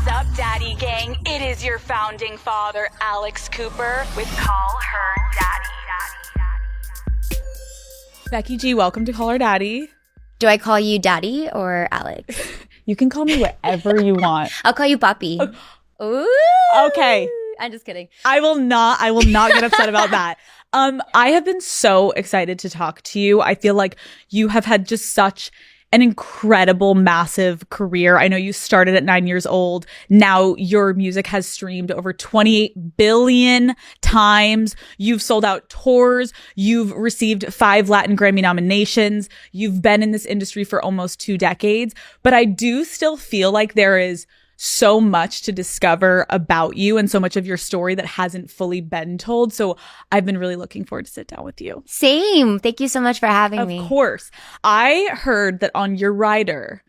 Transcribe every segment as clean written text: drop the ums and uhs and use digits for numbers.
up, Daddy Gang? It is your founding father, Alex Cooper, with Call Her Daddy. Becky G, welcome to Call Her Daddy. Do I call you Daddy or Alex? You can call me whatever you want. I'll call you Papi. Ooh. Okay. I'm just kidding. I will not get upset about that. I have been so excited to talk to you. I feel like you have had just such an incredible, massive career. I know you started at 9 years old. Now your music has streamed over 28 billion times. You've sold out tours. You've received 5 Latin Grammy nominations. You've been in this industry for almost 2 decades. But I do still feel like there is so much to discover about you and so much of your story that hasn't fully been told. So I've been really looking forward to sit down with you. Same. Thank you so much for having me. Of course. I heard that on your rider,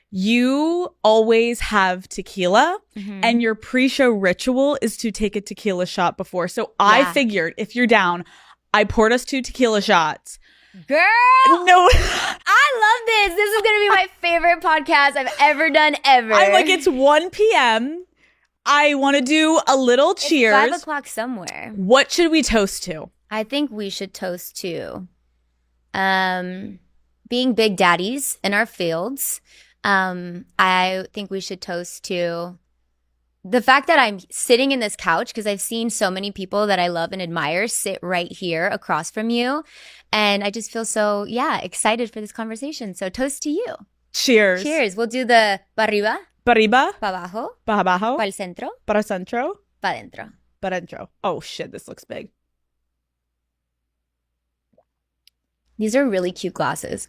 you always have tequila and your pre-show ritual is to take a tequila shot before. So I figured if you're down, I poured us 2 tequila shots. Girl, no, I love this. This is going to be my favorite podcast I've ever done ever. I'm like, it's 1 p.m. I want to do a little cheers. It's 5 o'clock somewhere. What should we toast to? I think we should toast to being big daddies in our fields. I think we should toast to the fact that I'm sitting in this couch because I've seen so many people that I love and admire sit right here across from you. And I just feel so, excited for this conversation. So toast to you. Cheers. Cheers. We'll do the pa arriba, Pa arriba, pa abajo, pa abajo, pa el centro, para centro, pa dentro. pa dentro. Oh shit, this looks big. These are really cute glasses.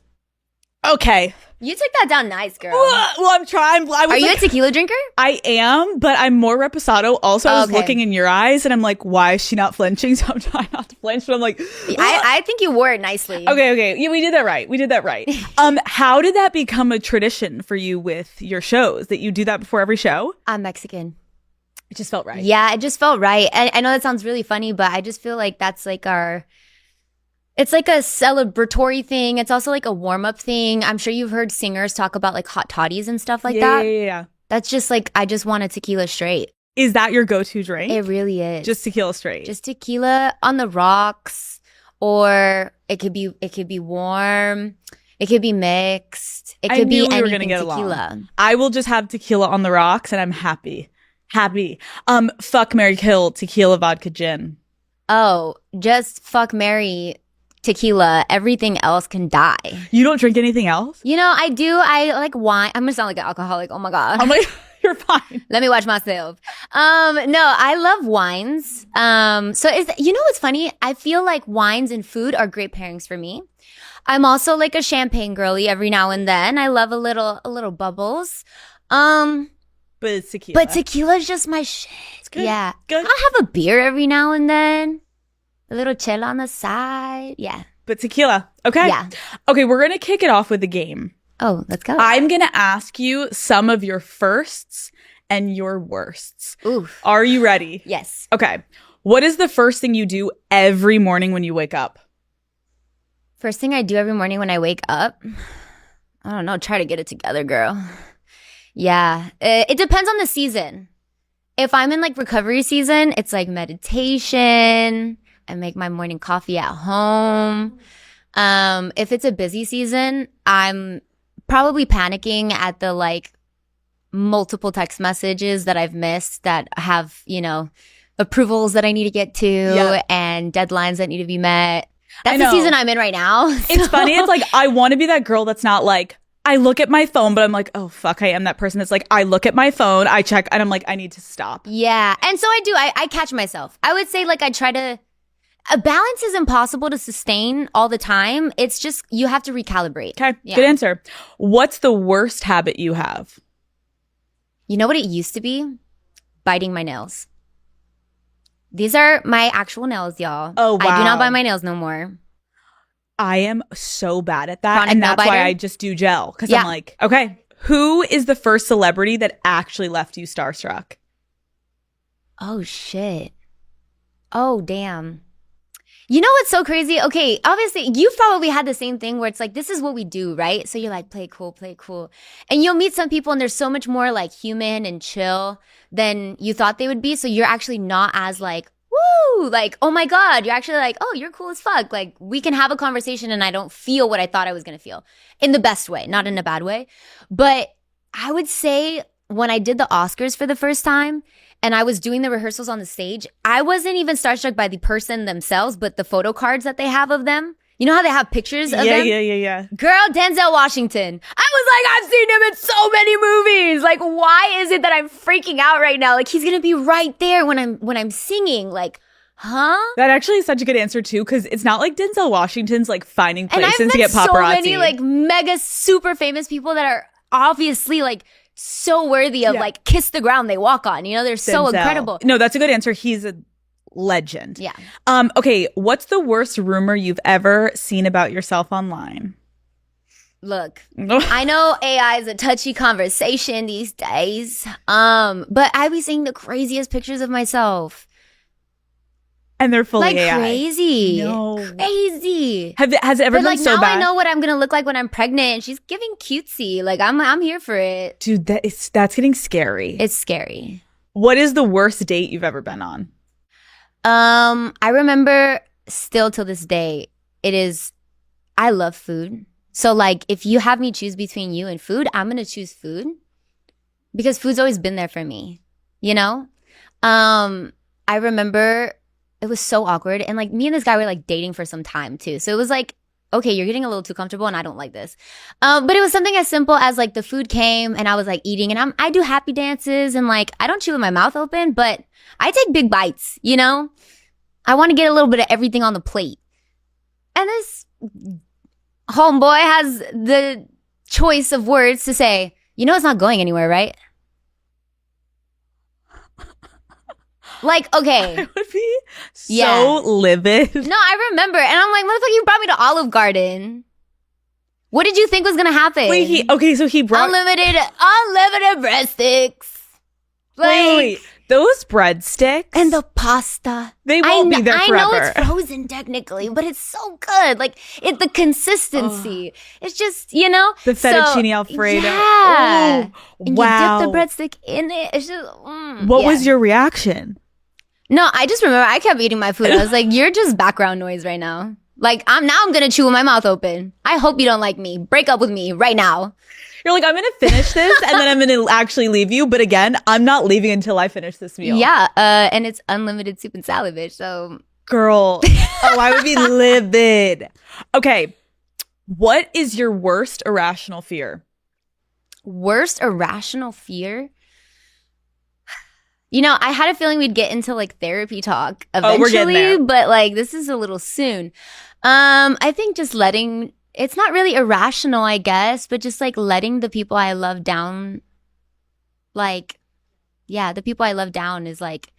Okay. You took that down nice, girl. Well, I'm trying. Are you a tequila drinker? I am, but I'm more reposado. Also, I was looking in your eyes and I'm like, why is she not flinching? So I'm trying not to flinch, but I'm like, I think you wore it nicely. Okay. Yeah, we did that right. How did that become a tradition for you with your shows, that you do that before every show? I'm Mexican. It just felt right. Yeah, it just felt right. And I know that sounds really funny, but I just feel like that's like it's like a celebratory thing. It's also like a warm-up thing. I'm sure you've heard singers talk about like hot toddies and stuff like that. Yeah. That's just like, I just want a tequila straight. Is that your go-to drink? It really is. Just tequila straight? Just tequila on the rocks, or it could be warm. It could be mixed. It could be anything tequila. I will just have tequila on the rocks and I'm happy. Fuck, marry, kill, tequila, vodka, gin. Oh, just fuck, marry, tequila. Everything else can die. You don't drink anything else? You know, I do. I like wine. I'm gonna sound like an alcoholic. Oh my god. I'm like, you're fine. Let me watch myself. No, I love wines. You know what's funny? I feel like wines and food are great pairings for me. I'm also like a champagne girly every now and then. I love a little bubbles. But it's tequila. But tequila's just my shit. It's good. Yeah. Good. I'll have a beer every now and then. A little chill on the side. Yeah. But tequila. Okay. Yeah. Okay, we're going to kick it off with a game. Oh, let's go. I'm going to ask you some of your firsts and your worsts. Oof. Are you ready? Yes. Okay. What is the first thing you do every morning when you wake up? First thing I do every morning when I wake up? I don't know. Try to get it together, girl. Yeah. It depends on the season. If I'm in like recovery season, it's like meditation. I make my morning coffee at home. If it's a busy season, I'm probably panicking at the like multiple text messages that I've missed that have, approvals that I need to get to and deadlines that need to be met. That's the season I'm in right now. It's funny. It's like, I want to be that girl that's not like, I look at my phone, but I'm like, oh, fuck, I am that person that's like, I look at my phone, I check, and I'm like, I need to stop. Yeah. And so I do. I catch myself. I would say like I try to... A balance is impossible to sustain all the time. It's just, you have to recalibrate. Okay, good answer. What's the worst habit you have? You know what it used to be? Biting my nails. These are my actual nails, y'all. Oh, wow. I do not bite my nails no more. I am so bad at that. Chronic and nail that's why biter? I just do gel. Because I'm like, okay, who is the first celebrity that actually left you starstruck? Oh, shit. Oh, damn. You know what's so crazy? Okay, obviously you've probably had the same thing where it's like, this is what we do, right? So you're like, play cool, play cool. And you'll meet some people and they're so much more like human and chill than you thought they would be. So you're actually not as like, woo, like, oh my God, you're actually like, oh, you're cool as fuck. Like we can have a conversation and I don't feel what I thought I was going to feel in the best way, not in a bad way. But I would say when I did the Oscars for the first time, and I was doing the rehearsals on the stage, I wasn't even starstruck by the person themselves, but the photo cards that they have of them. You know how they have pictures of them? Yeah. Girl, Denzel Washington. I was like, I've seen him in so many movies. Like, why is it that I'm freaking out right now? Like, he's gonna be right there when I'm singing. Like, huh? That actually is such a good answer too, because it's not like Denzel Washington's like finding And I've places to met get paparazzi. so many like mega super famous people that are obviously like so worthy of like kiss the ground they walk on. You know, they're so Denzel. incredible. No, that's a good answer. He's a legend. Yeah. Okay, what's the worst rumor you've ever seen about yourself online? Look, I know AI is a touchy conversation these days, but I be seeing the craziest pictures of myself. And they're fully like AI. Crazy. No. Crazy. Has it ever But been like so now bad? I know what I'm gonna look like when I'm pregnant and she's giving cutesy. Like I'm here for it. Dude, that's getting scary. It's scary. What is the worst date you've ever been on? I remember still till this day, I love food. So like if you have me choose between you and food, I'm gonna choose food. Because food's always been there for me. You know? I remember it was so awkward. And like me and this guy were like dating for some time too. So it was like, okay, you're getting a little too comfortable and I don't like this. But it was something as simple as like the food came and I was like eating and I do happy dances and like I don't chew with my mouth open, but I take big bites, you know? I want to get a little bit of everything on the plate. And this homeboy has the choice of words to say, you know it's not going anywhere, right? Like, okay. I would be so livid. No, I remember. And I'm like, motherfucker, you brought me to Olive Garden. What did you think was going to happen? Wait, so he brought... Unlimited breadsticks. Like, Wait. Those breadsticks? And the pasta. They won't be there forever. I know it's frozen technically, but it's so good. Like, the consistency. It's just, you know? The fettuccine Alfredo. Yeah. Oh, and wow. you dip the breadstick in it. It's just, What was your reaction? No, I just remember I kept eating my food. I was like, you're just background noise right now. Like, I'm going to chew with my mouth open. I hope you don't like me. Break up with me right now. You're like, I'm going to finish this and then I'm going to actually leave you. But again, I'm not leaving until I finish this meal. Yeah. And it's unlimited soup and salad, bitch. So. Girl. Oh, I would be livid. Okay. What is your worst irrational fear? Worst irrational fear? You know, I had a feeling we'd get into like therapy talk eventually, we're getting there. But like this is a little soon. I think just it's not really irrational, I guess, but just like letting the people I love down, like, yeah, the people I love down is like,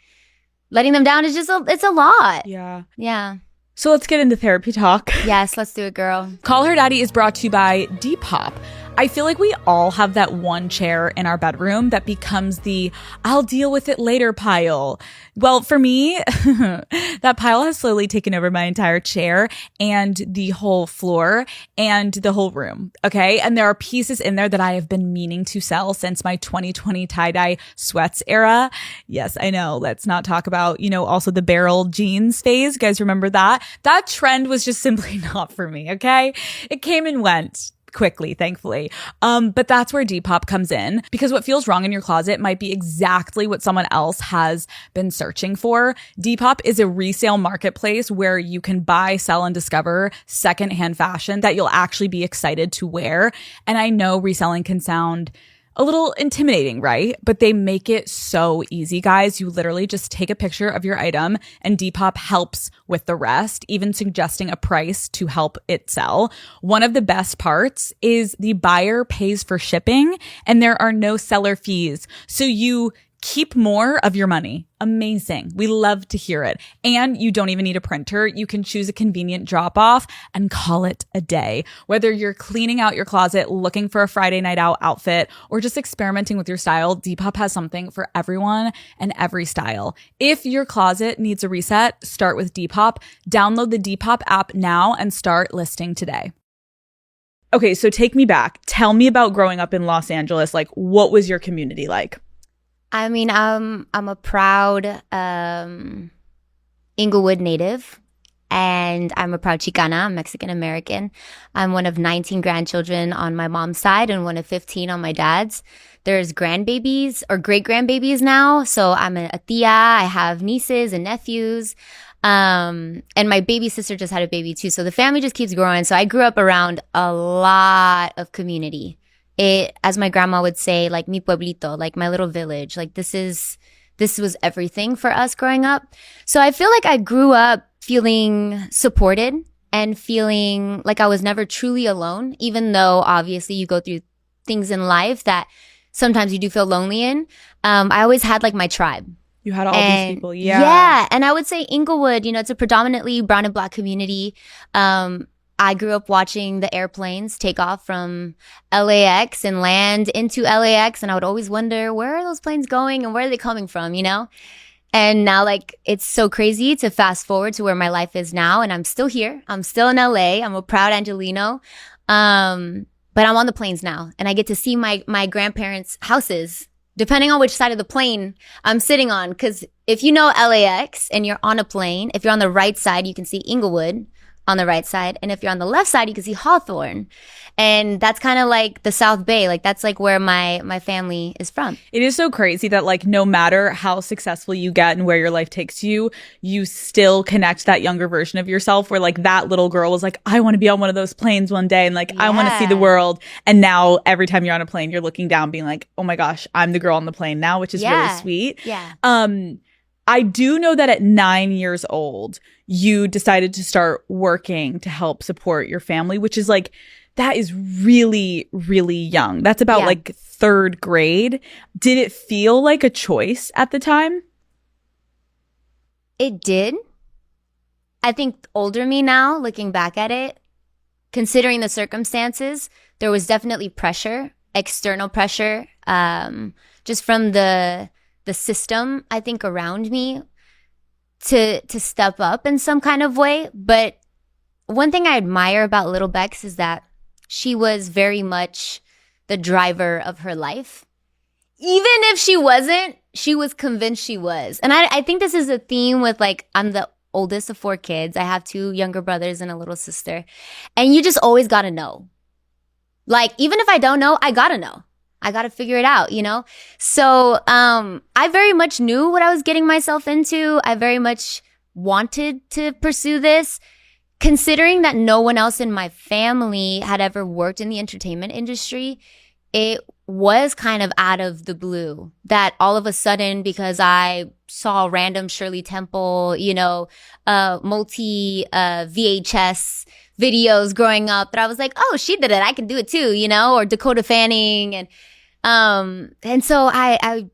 letting them down is just, it's a lot. Yeah. Yeah. So let's get into therapy talk. Yes, let's do it, girl. Call Her Daddy is brought to you by Depop. I feel like we all have that one chair in our bedroom that becomes the I'll deal with it later pile. Well, for me, that pile has slowly taken over my entire chair and the whole floor and the whole room. Okay. And there are pieces in there that I have been meaning to sell since my 2020 tie-dye sweats era. Yes, I know. Let's not talk about, also the barrel jeans phase. You guys remember that? That trend was just simply not for me. Okay. It came and went quickly, thankfully. But that's where Depop comes in, because what feels wrong in your closet might be exactly what someone else has been searching for. Depop is a resale marketplace where you can buy, sell, and discover secondhand fashion that you'll actually be excited to wear. And I know reselling can sound a little intimidating, right? But they make it so easy, guys. You literally just take a picture of your item and Depop helps with the rest, even suggesting a price to help it sell. One of the best parts is the buyer pays for shipping and there are no seller fees. So you Keep more of your money. Amazing. We love to hear it. And you don't even need a printer. You can choose a convenient drop off and call it a day. Whether you're cleaning out your closet, looking for a Friday night out outfit, or just experimenting with your style, Depop has something for everyone and every style. If your closet needs a reset, start with Depop. Download the Depop app now and start listing today. Okay, so take me back. Tell me about growing up in Los Angeles. Like, what was your community like? I mean, I'm a proud Inglewood native, and I'm a proud Chicana. I'm Mexican American. I'm one of 19 grandchildren on my mom's side and one of 15 on my dad's. There's grandbabies or great grandbabies now, so I'm a tia. I have nieces and nephews, and my baby sister just had a baby too. So the family just keeps growing. So I grew up around a lot of community. It, as my grandma would say, like mi pueblito, like my little village. Like this was everything for us growing up. So I feel like I grew up feeling supported and feeling like I was never truly alone, even though obviously you go through things in life that sometimes you do feel lonely in. I always had like my tribe. You had all these people. Yeah. Yeah. And I would say Inglewood, it's a predominantly brown and black community. I grew up watching the airplanes take off from LAX and land into LAX. And I would always wonder, where are those planes going and where are they coming from, And now, like, it's so crazy to fast forward to where my life is now. And I'm still here. I'm still in LA. I'm a proud Angelino. But I'm on the planes now. And I get to see my grandparents' houses, depending on which side of the plane I'm sitting on. Because if you know LAX and you're on a plane, if you're on the right side, you can see Inglewood on the right side. And if you're on the left side, you can see Hawthorne. And that's kind of like the South Bay. Like that's like where my family is from. It is so crazy that like no matter how successful you get and where your life takes you, you still connect that younger version of yourself where like that little girl was like, I want to be on one of those planes one day and like I want to see the world. And now every time you're on a plane, you're looking down being like, oh my gosh, I'm the girl on the plane now, which is really sweet. Yeah. I do know that at 9 years old, you decided to start working to help support your family, which is like, that is really, really young. That's about like third grade. Did it feel like a choice at the time? It did. I think older me now, looking back at it, considering the circumstances, there was definitely pressure, external pressure, just from the system, I think, around me to step up in some kind of way. But one thing I admire about Little Bex is that she was very much the driver of her life. Even if she wasn't, she was convinced she was. And I think this is a theme with like, I'm the oldest of 4 kids. I have 2 younger brothers and a little sister. And you just always gotta know. Like, even if I don't know, I gotta know. I got to figure it out, So I very much knew what I was getting myself into. I very much wanted to pursue this. Considering that no one else in my family had ever worked in the entertainment industry, it was kind of out of the blue that all of a sudden, because I saw random Shirley Temple, multi VHS videos growing up, that I was like, oh, she did it. I can do it too, or Dakota Fanning. And so I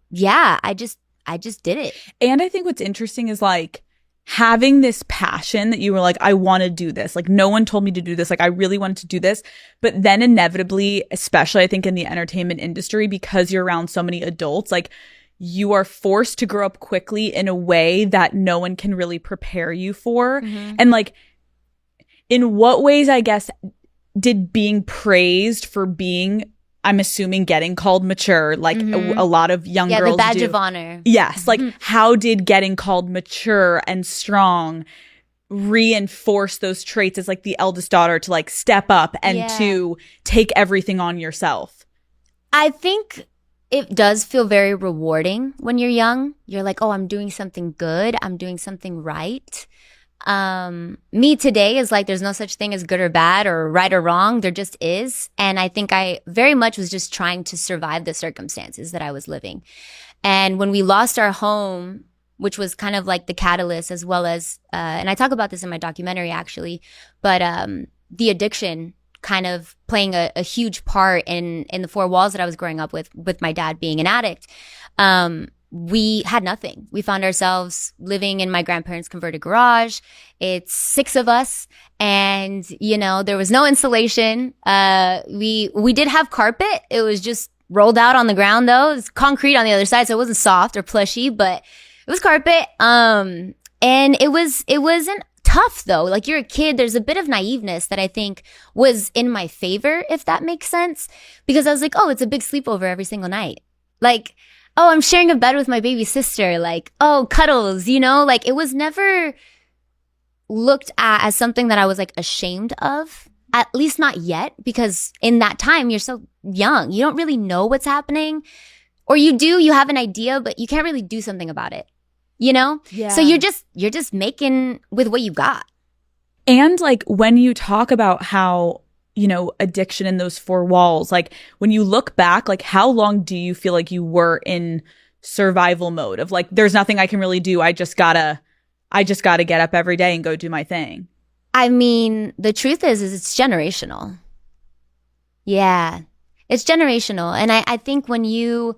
just did it. And I think what's interesting is like having this passion that you were like, I want to do this. Like no one told me to do this. Like I really wanted to do this. But then inevitably, especially I think in the entertainment industry, because you're around so many adults, like you are forced to grow up quickly in a way that no one can really prepare you for. Mm-hmm. And like, in what ways, I guess, did being praised for being, I'm assuming, getting called mature, like a lot of young girls do. Yeah, the badge of honor. Yes. Like, how did getting called mature and strong reinforce those traits as like the eldest daughter to like step up and to take everything on yourself? I think it does feel very rewarding when you're young. You're like, oh, I'm doing something good. I'm doing something right. Me today is like, there's no such thing as good or bad or right or wrong. There just is. And I think I very much was just trying to survive the circumstances that I was living. And when we lost our home, which was kind of like the catalyst, as well as, and I talk about this in my documentary actually, but, the addiction kind of playing a huge part in the 4 walls that I was growing up with my dad being an addict. we had nothing. We found ourselves living in my grandparents' converted garage. It's 6 of us. And, you know, there was no insulation. We did have carpet. It was just rolled out on the ground though. It was concrete on the other side. So it wasn't soft or plushy, but it was carpet. And it wasn't tough though. Like, you're a kid. There's a bit of naiveness that I think was in my favor, if that makes sense. Because I was like, oh, it's a big sleepover every single night. Like, oh, I'm sharing a bed with my baby sister. Like, oh, cuddles, you know, like it was never looked at as something that I was like ashamed of, at least not yet, because in that time you're so young. You don't really know what's happening, or you do, you have an idea, but you can't really do something about it, you know? Yeah. So you're just making with what you got. And like when you talk about how, you know, addiction in those 4 walls, like when you look back, like how long do you feel like you were in survival mode of like, there's nothing I can really do. I just gotta get up every day and go do my thing. I mean, the truth is it's generational. Yeah, it's generational. And I think when you,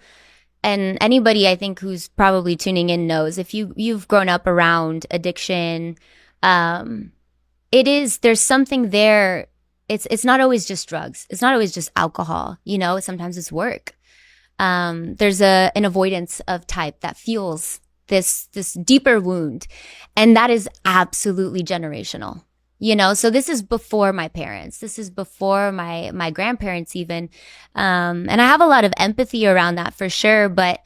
and anybody I think who's probably tuning in knows, if you've grown up around addiction, there's something there. It's not always just drugs. It's not always just alcohol. You know, sometimes it's work. There's an avoidance of type that fuels this deeper wound. And that is absolutely generational. You know, so this is before my parents. This is before my grandparents even. And I have a lot of empathy around that for sure. But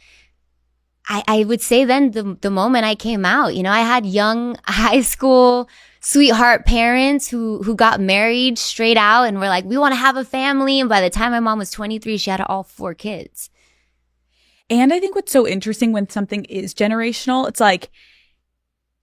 I would say then the moment I came out, you know, I had young high school sweetheart parents who got married straight out and were like, we want to have a family. And by the time my mom was 23, she had all 4 kids. And I think what's so interesting when something is generational, it's like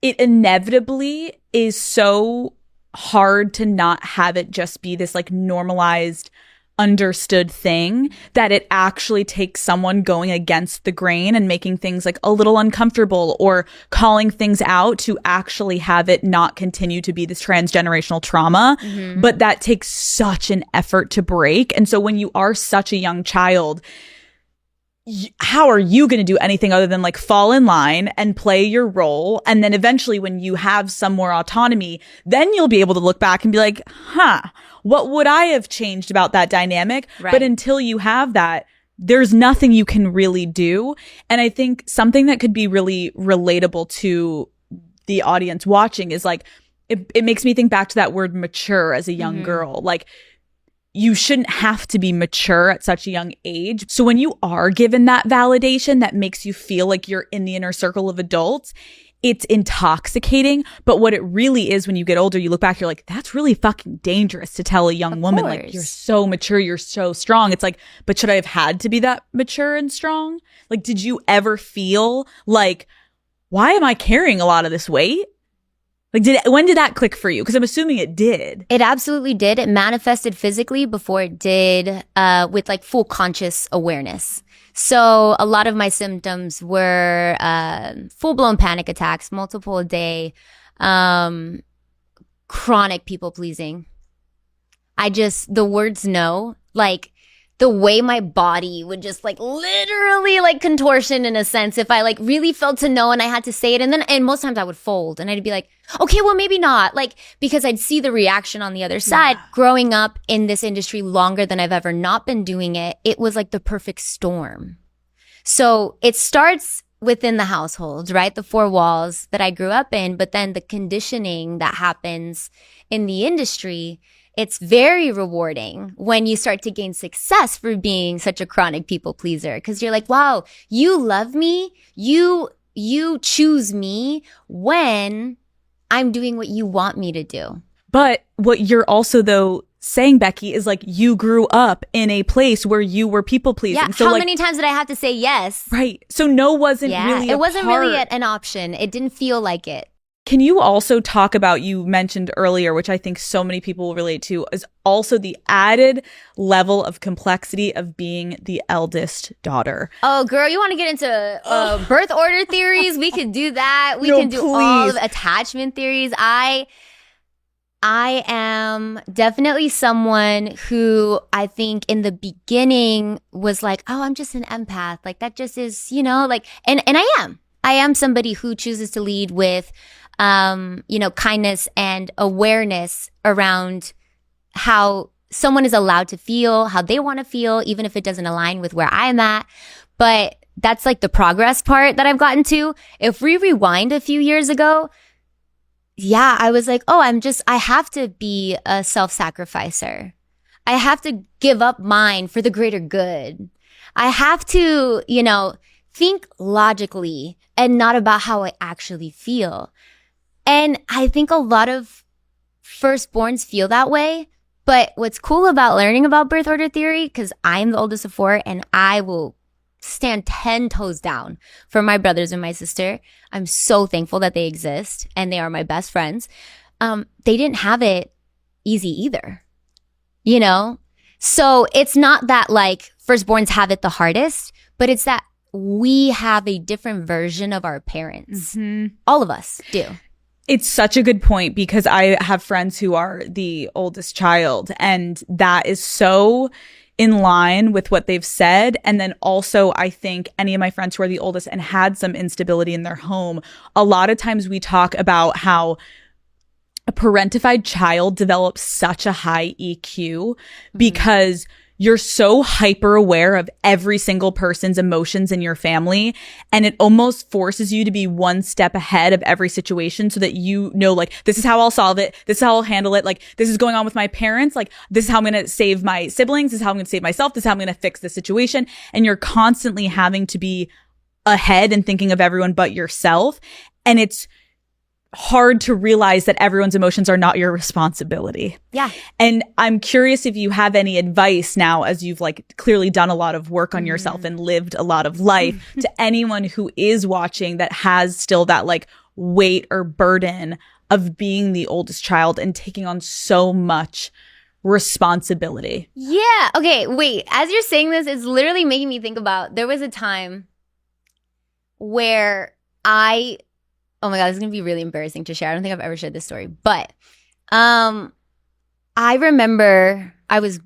it inevitably is so hard to not have it just be this like normalized, understood thing, that it actually takes someone going against the grain and making things like a little uncomfortable or calling things out to actually have it not continue to be this transgenerational trauma. Mm-hmm. But that takes such an effort to break. And so when you are such a young child, how are you going to do anything other than like fall in line and play your role? And then eventually when you have some more autonomy, then you'll be able to look back and be like, what would I have changed about that dynamic? Right. But until you have that, there's nothing you can really do. And I think something that could be really relatable to the audience watching is like, it makes me think back to that word mature as a young mm-hmm. girl. Like, you shouldn't have to be mature at such a young age. So when you are given that validation that makes you feel like you're in the inner circle of adults, it's intoxicating. But what it really is when you get older, you look back, you're like, that's really fucking dangerous to tell a young woman, like, you're so mature, you're so strong. It's like, but should I have had to be that mature and strong? Like, did you ever feel like, why am I carrying a lot of this weight? Like, when did that click for you? Because I'm assuming it did. It absolutely did. It manifested physically before it did with like full conscious awareness. So a lot of my symptoms were full-blown panic attacks, multiple a day, chronic people pleasing. The words no, like the way my body would just like literally like contortion in a sense if I like really felt to know and I had to say it. And most times I would fold and I'd be like, okay, well, maybe not. Like, because I'd see the reaction on the other side. Yeah. Growing up in this industry longer than I've ever not been doing it, it was like the perfect storm. So it starts within the household, right? The 4 walls that I grew up in, but then the conditioning that happens in the industry, it's very rewarding when you start to gain success for being such a chronic people pleaser. Cause you're like, wow, you love me. You choose me when I'm doing what you want me to do. But what you're also though saying, Becky, is like you grew up in a place where you were people pleasing. Yeah. So how like, many times did I have to say yes? Right. So no wasn't really it wasn't really an option. It didn't feel like it. Can you also talk about, you mentioned earlier, which I think so many people will relate to, is also the added level of complexity of being the eldest daughter? Oh, girl, you want to get into birth order theories? We could do that. We can do all of attachment theories. I am definitely someone who I think in the beginning was like, oh, I'm just an empath. Like that just is, like, and I am. I am somebody who chooses to lead with, kindness and awareness around how someone is allowed to feel, how they want to feel, even if it doesn't align with where I am at. But that's like the progress part that I've gotten to. If we rewind a few years ago, yeah, I was like, oh, I have to be a self-sacrificer. I have to give up mine for the greater good. I have to, think logically and not about how I actually feel. And I think a lot of firstborns feel that way. But what's cool about learning about birth order theory, because I'm the oldest of 4 and I will stand 10 toes down for my brothers and my sister. I'm so thankful that they exist and they are my best friends. They didn't have it easy either, So it's not that like firstborns have it the hardest, but it's that we have a different version of our parents. Mm-hmm. All of us do. It's such a good point because I have friends who are the oldest child, and that is so in line with what they've said. And then also, I think any of my friends who are the oldest and had some instability in their home, a lot of times we talk about how a parentified child develops such a high EQ because you're so hyper aware of every single person's emotions in your family. And it almost forces you to be one step ahead of every situation so that like, this is how I'll solve it. This is how I'll handle it. Like, this is going on with my parents. Like, this is how I'm going to save my siblings. This is how I'm going to save myself. This is how I'm going to fix the situation. And you're constantly having to be ahead and thinking of everyone but yourself. And it's hard to realize that everyone's emotions are not your responsibility. Yeah. And I'm curious if you have any advice now, as you've like clearly done a lot of work on yourself and lived a lot of life, to anyone who is watching that has still that like weight or burden of being the oldest child and taking on so much responsibility. Yeah. Okay. Wait, as you're saying this, it's literally making me think about, there was a time where oh my God, this is going to be really embarrassing to share. I don't think I've ever shared this story, but I remember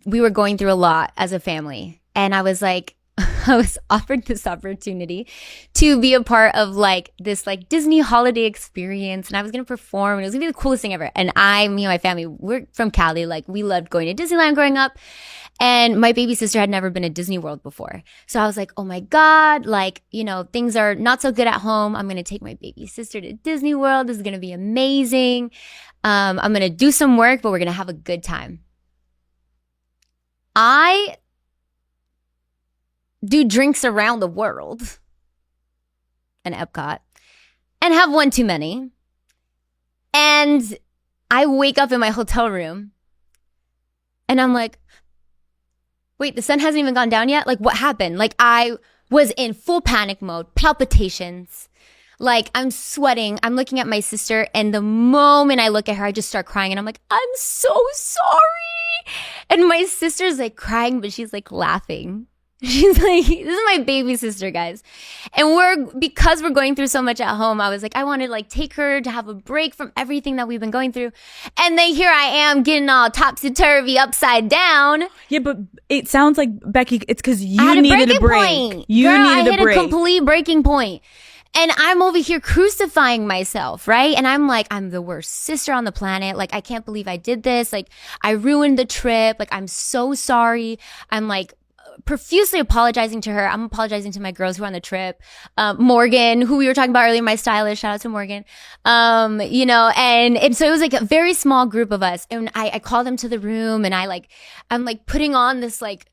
we were going through a lot as a family, and I was like, I was offered this opportunity to be a part of like this like Disney holiday experience, and I was going to perform, and it was going to be the coolest thing ever. And me and my family, we're from Cali, like we loved going to Disneyland growing up. And my baby sister had never been to Disney World before. So I was like, oh my God, like, things are not so good at home. I'm going to take my baby sister to Disney World. This is going to be amazing. I'm going to do some work, but we're going to have a good time. I do drinks around the world in Epcot and have one too many. And I wake up in my hotel room and I'm like, wait, the sun hasn't even gone down yet? Like, what happened? Like, I was in full panic mode, palpitations. Like, I'm sweating. I'm looking at my sister. And the moment I look at her, I just start crying. And I'm like, I'm so sorry. And my sister's like crying, but she's like laughing. She's like, this is my baby sister, guys. And because we're going through so much at home, I was like, I want to like take her to have a break from everything that we've been going through. And then here I am getting all topsy-turvy upside down. Yeah, but it sounds like, Becky, it's because you needed a break. Point. I hit a complete breaking point. And I'm over here crucifying myself, right? And I'm like, I'm the worst sister on the planet. Like, I can't believe I did this. Like, I ruined the trip. Like, I'm so sorry. I'm like, profusely apologizing to her. I'm apologizing to my girls who were on the trip. Morgan, who we were talking about earlier, my stylist, shout out to Morgan. And so it was like a very small group of us. And I called them to the room, and I'm like putting on this like,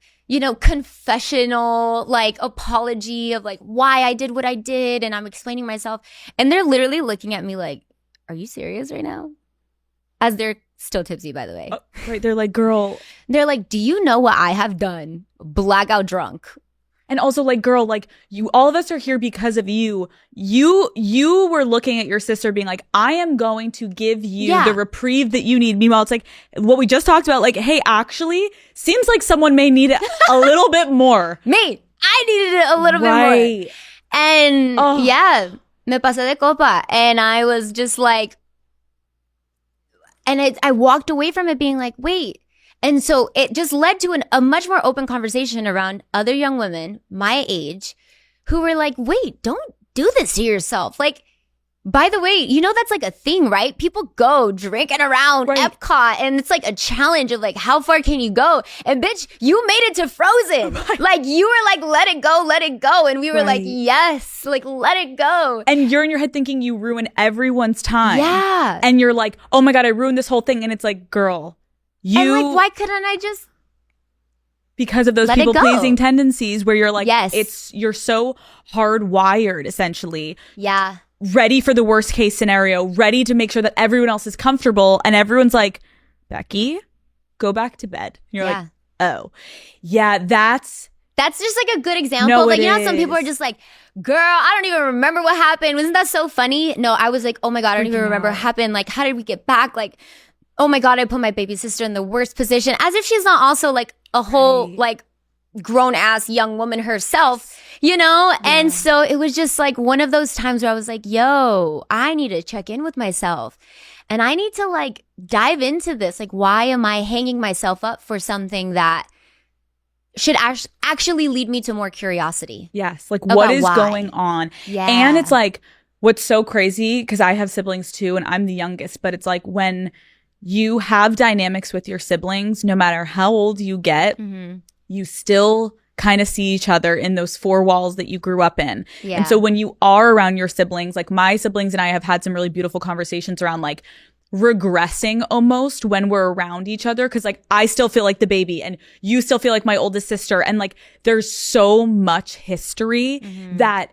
confessional, like apology of like why I did what I did. And I'm explaining myself, and they're literally looking at me like, are you serious right now? As they're still tipsy, by the way. Oh, right. They're like, girl. They're like, do you know what I have done? Blackout drunk. And also like, girl, like all of us are here because of you. You were looking at your sister being like, I am going to give you the reprieve that you need. Meanwhile, it's like what we just talked about, like, hey, actually seems like someone may need it a little bit more. Me, I needed it a little bit more. And me pasé de copa. And I was just like, And I walked away from it being like, wait. And so it just led to a much more open conversation around other young women my age who were like, wait, don't do this to yourself. Like, by the way, you know, that's like a thing, right? People go drinking around Epcot and it's like a challenge of like, how far can you go? And bitch, you made it to Frozen. Like you were like, let it go, let it go. And we were like, yes, like let it go. And you're in your head thinking you ruin everyone's time. Yeah. And you're like, oh my God, I ruined this whole thing. And it's like, girl, and like, why couldn't I just... Because of those let people pleasing tendencies where you're like, yes. you're so hardwired essentially. Yeah. Ready for the worst case scenario, ready to make sure that everyone else is comfortable. And everyone's like, Becky, go back to bed. And you're like, oh, yeah, that's just like a good example. Like, you know, some people are just like, girl, I don't even remember what happened. Wasn't that so funny? No, I was like, oh my God, I don't even remember what happened. Like, how did we get back? Like, oh my God, I put my baby sister in the worst position, as if she's not also like a whole like grown ass young woman herself, you know? Yeah. And so it was just like one of those times where I was like, yo, I need to check in with myself and I need to like dive into this. Like, why am I hanging myself up for something that should actually lead me to more curiosity? Yes. Like, what is going on? Yeah. And it's like, what's so crazy, because I have siblings too, and I'm the youngest, but it's like when you have dynamics with your siblings, no matter how old you get, you still kind of see each other in those four walls that you grew up in. Yeah. And so when you are around your siblings, like my siblings and I have had some really beautiful conversations around like regressing almost when we're around each other. Cause like I still feel like the baby and you still feel like my oldest sister. And like there's so much history that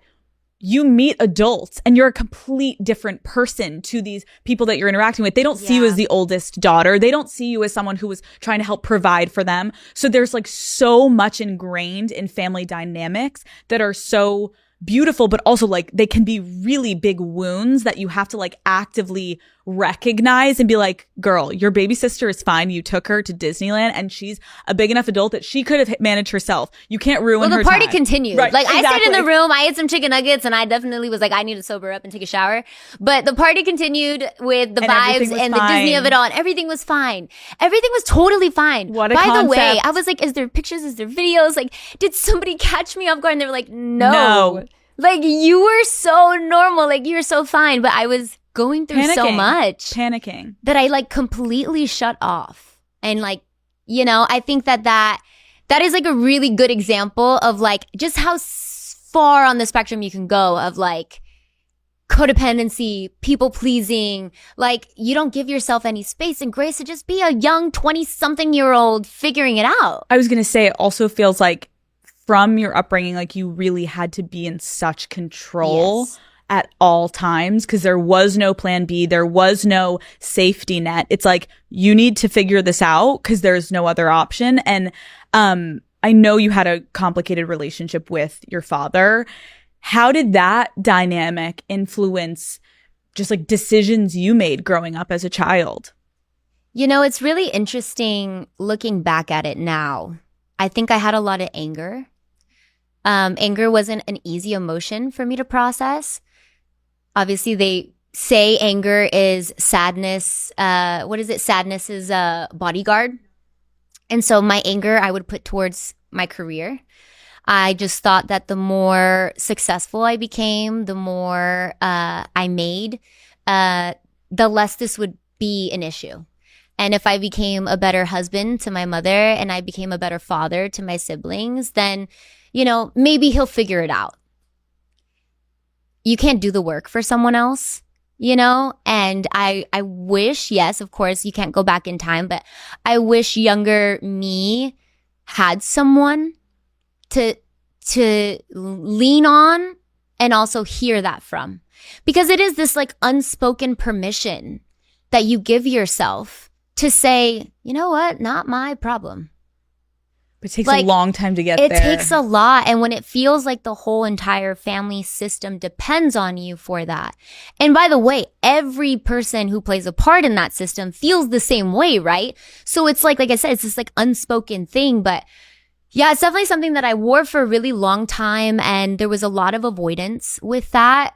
you meet adults and you're a complete different person to these people that you're interacting with. They don't see you as the oldest daughter. They don't see you as someone who was trying to help provide for them. So there's like so much ingrained in family dynamics that are so beautiful, but also like they can be really big wounds that you have to like actively recognize and be like, girl, your baby sister is fine. You took her to Disneyland and she's a big enough adult that she could have managed herself. You can't ruin her the party time. continued. Right, like exactly. I stayed in the room. I ate some chicken nuggets and I definitely was like, I need to sober up and take a shower. But the party continued with the vibes and the Disney of it all. And everything was fine. Everything was totally fine. What a By concept. the way, I was like, is there pictures? Is there videos? Like, did somebody catch me off guard? And they were like, no. Like, you were so normal. Like, you were so fine. But I was going through so much. Panicking. That I, like, completely shut off. And, like, you know, I think that is, like, a really good example of, like, just how far on the spectrum you can go of, like, codependency, people-pleasing. Like, you don't give yourself any space and grace to just be a young 20-something-year-old figuring it out. I was going to say, it also feels like from your upbringing, like you really had to be in such control at all times because there was no plan B. There was no safety net. It's like, you need to figure this out because there's no other option. And I know you had a complicated relationship with your father. How did that dynamic influence just like decisions you made growing up as a child? You know, it's really interesting looking back at it now. I think I had a lot of anger. Anger wasn't an easy emotion for me to process. Obviously, they say anger is sadness. What is it? Sadness is a bodyguard. And so my anger I would put towards my career. I just thought that the more successful I became, the more I made, the less this would be an issue. And if I became a better husband to my mother and I became a better father to my siblings, then, you know, maybe he'll figure it out. You can't do the work for someone else, you know? And I wish, yes, of course, you can't go back in time, but I wish younger me had someone to lean on and also hear that from. Because it is this like unspoken permission that you give yourself to say, you know what, not my problem. But it takes a long time to get there. It takes a lot. And when it feels like the whole entire family system depends on you for that. And by the way, every person who plays a part in that system feels the same way, right? So it's like I said, it's this like unspoken thing. But yeah, it's definitely something that I wore for a really long time. And there was a lot of avoidance with that,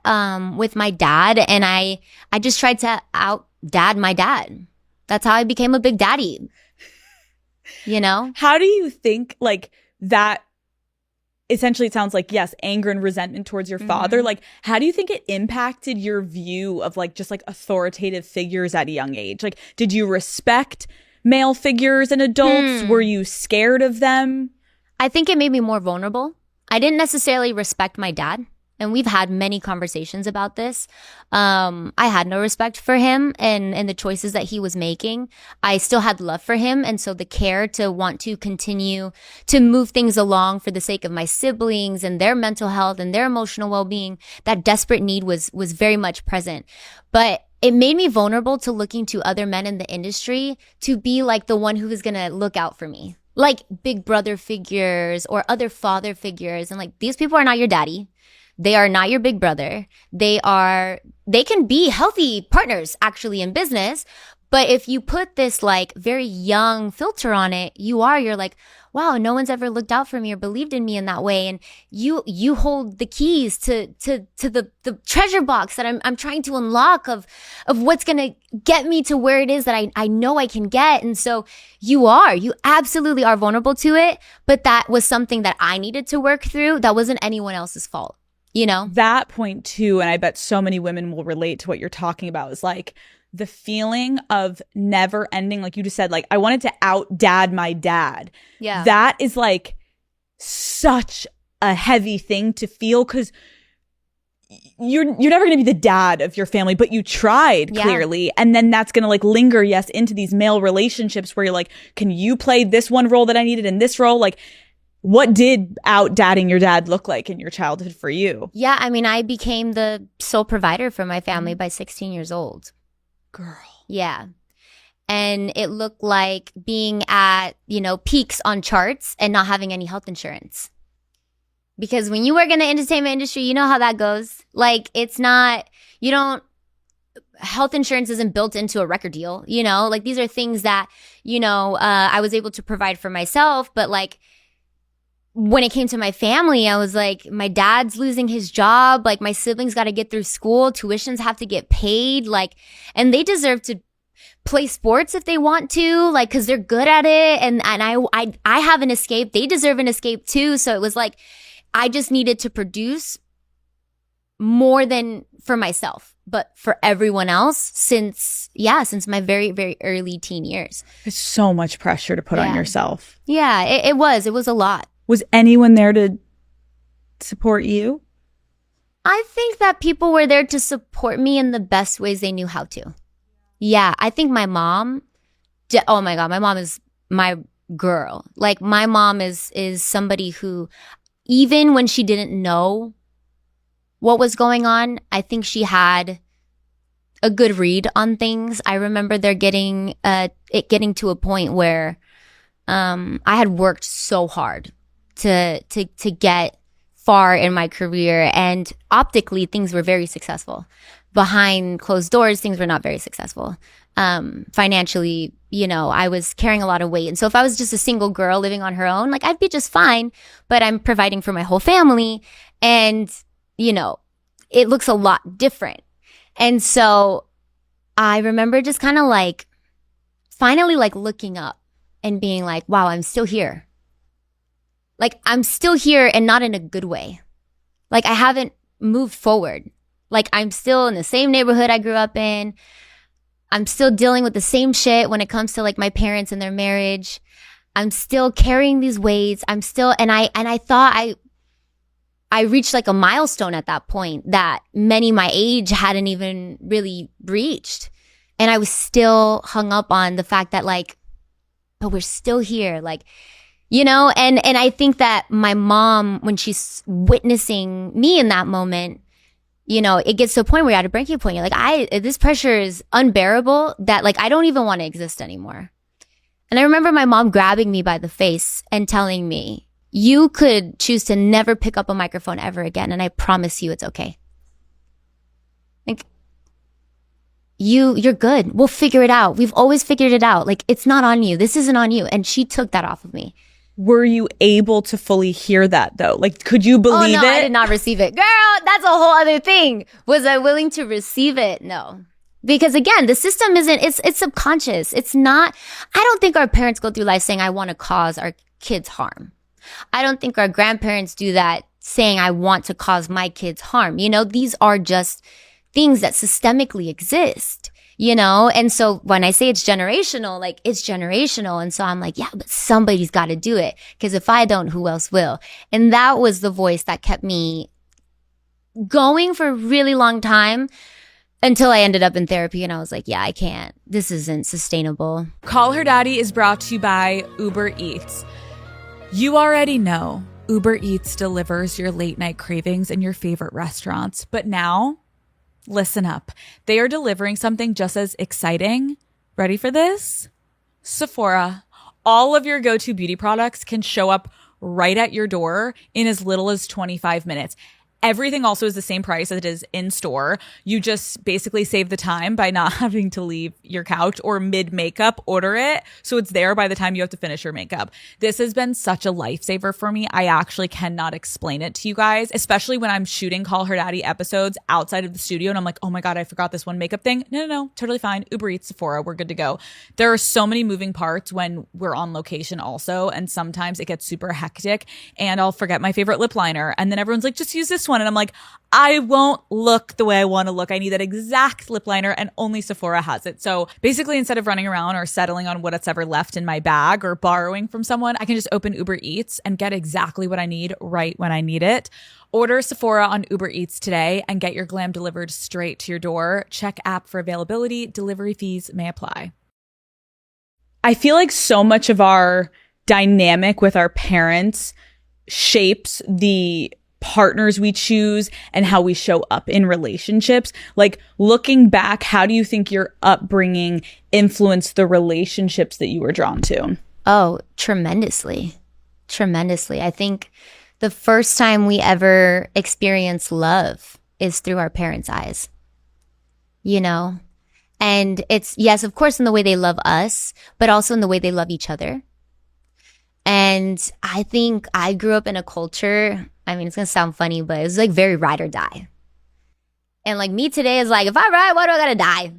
with my dad. And I just tried to out-dad my dad. That's how I became a big daddy. You know? How do you think like that essentially it sounds like, yes, anger and resentment towards your father. Like, how do you think it impacted your view of like just like authoritative figures at a young age? Like, did you respect male figures and adults? Were you scared of them? I think it made me more vulnerable. I didn't necessarily respect my dad. And we've had many conversations about this. I had no respect for him and the choices that he was making. I still had love for him. And so the care to want to continue to move things along for the sake of my siblings and their mental health and their emotional well-being, that desperate need was very much present. But it made me vulnerable to looking to other men in the industry to be like the one who was going to look out for me. Like big brother figures or other father figures. And like, these people are not your daddy. They are not your big brother. They can be healthy partners actually in business. But if you put this like very young filter on it, you're like, wow, no one's ever looked out for me or believed in me in that way. And you hold the keys to the treasure box that I'm trying to unlock of what's going to get me to where it is that I know I can get. And so you absolutely are vulnerable to it. But that was something that I needed to work through. That wasn't anyone else's fault. You know, that point too, and I bet so many women will relate to what you're talking about, is like the feeling of never ending, like you just said, like I wanted to out dad my dad. Yeah. That is like such a heavy thing to feel, because you're never going to be the dad of your family, but you tried clearly. And then that's going to like linger, yes, into these male relationships where you're like, can you play this one role that I needed in this role? Like, what did out dadding your dad look like in your childhood for you? Yeah, I mean, I became the sole provider for my family by 16 years old. Girl. Yeah. And it looked like being at, peaks on charts and not having any health insurance. Because when you work in the entertainment industry, you know how that goes. Like, health insurance isn't built into a record deal, Like, these are things that, I was able to provide for myself, but like, when it came to my family, I was like, my dad's losing his job. Like, my siblings got to get through school. Tuitions have to get paid. Like, and they deserve to play sports if they want to, like, cause they're good at it. And I have an escape. They deserve an escape too. So it was like, I just needed to produce more than for myself, but for everyone else since my very, very early teen years. There's so much pressure to put on yourself. Yeah, it was a lot. Was anyone there to support you? I think that people were there to support me in the best ways they knew how to. Yeah, I think my mom, oh my God, my mom is my girl. Like, my mom is somebody who, even when she didn't know what was going on, I think she had a good read on things. I remember it getting to a point where I had worked so hard to get far in my career, and optically things were very successful. Behind closed doors, things were not very successful. Financially, I was carrying a lot of weight. And so if I was just a single girl living on her own, like, I'd be just fine, but I'm providing for my whole family, and it looks a lot different. And so I remember just kind of like finally like looking up and being like, wow, I'm still here. Like, I'm still here, and not in a good way. Like, I haven't moved forward. Like, I'm still in the same neighborhood I grew up in. I'm still dealing with the same shit when it comes to like my parents and their marriage. I'm still carrying these weights. And I thought I reached like a milestone at that point that many my age hadn't even really reached. And I was still hung up on the fact that like, but we're still here. Like, and I think that my mom, when she's witnessing me in that moment, it gets to a point where you're at a breaking point. You're like, this pressure is unbearable that like, I don't even want to exist anymore. And I remember my mom grabbing me by the face and telling me, you could choose to never pick up a microphone ever again. And I promise you it's okay. Like, you're good. We'll figure it out. We've always figured it out. Like, it's not on you. This isn't on you. And she took that off of me. Were you able to fully hear that though? Like, could you believe it? I did not receive it. Girl, that's a whole other thing. Was I willing to receive it? No. Because again, the system it's subconscious. It's not, I don't think our parents go through life saying, I want to cause our kids harm. I don't think our grandparents do that saying, I want to cause my kids harm. You know, these are just things that systemically exist, you know? And so when I say it's generational, like it's generational. And so I'm like, yeah, but somebody's got to do it. Because if I don't, who else will? And that was the voice that kept me going for a really long time. Until I ended up in therapy and I was like, yeah, I can't. This isn't sustainable. Call Her Daddy is brought to you by Uber Eats. You already know Uber Eats delivers your late night cravings in your favorite restaurants. But now, listen up. They are delivering something just as exciting. Ready for this? Sephora. All of your go-to beauty products can show up right at your door in as little as 25 minutes. Everything also is the same price as it is in store. You just basically save the time by not having to leave your couch or mid makeup, order it. So it's there by the time you have to finish your makeup. This has been such a lifesaver for me. I actually cannot explain it to you guys, especially when I'm shooting Call Her Daddy episodes outside of the studio. And I'm like, oh my God, I forgot this one makeup thing. No, totally fine. Uber Eats, Sephora, we're good to go. There are so many moving parts when we're on location also. And sometimes it gets super hectic and I'll forget my favorite lip liner. And then everyone's like, just use this one. And I'm like, I won't look the way I want to look. I need that exact lip liner and only Sephora has it. So basically, instead of running around or settling on what's ever left in my bag or borrowing from someone, I can just open Uber Eats and get exactly what I need right when I need it. Order Sephora on Uber Eats today and get your glam delivered straight to your door. Check app for availability. Delivery fees may apply. I feel like so much of our dynamic with our parents shapes the partners we choose and how we show up in relationships. Like, looking back, how do you think your upbringing influenced the relationships that you were drawn to? Oh, tremendously. Tremendously. I think the first time we ever experience love is through our parents' eyes, you know? And it's, yes, of course, in the way they love us, but also in the way they love each other. And I think I grew up in a culture, I mean, it's going to sound funny, but it was like very ride or die. And like me today is like, if I ride, why do I got to die? Like,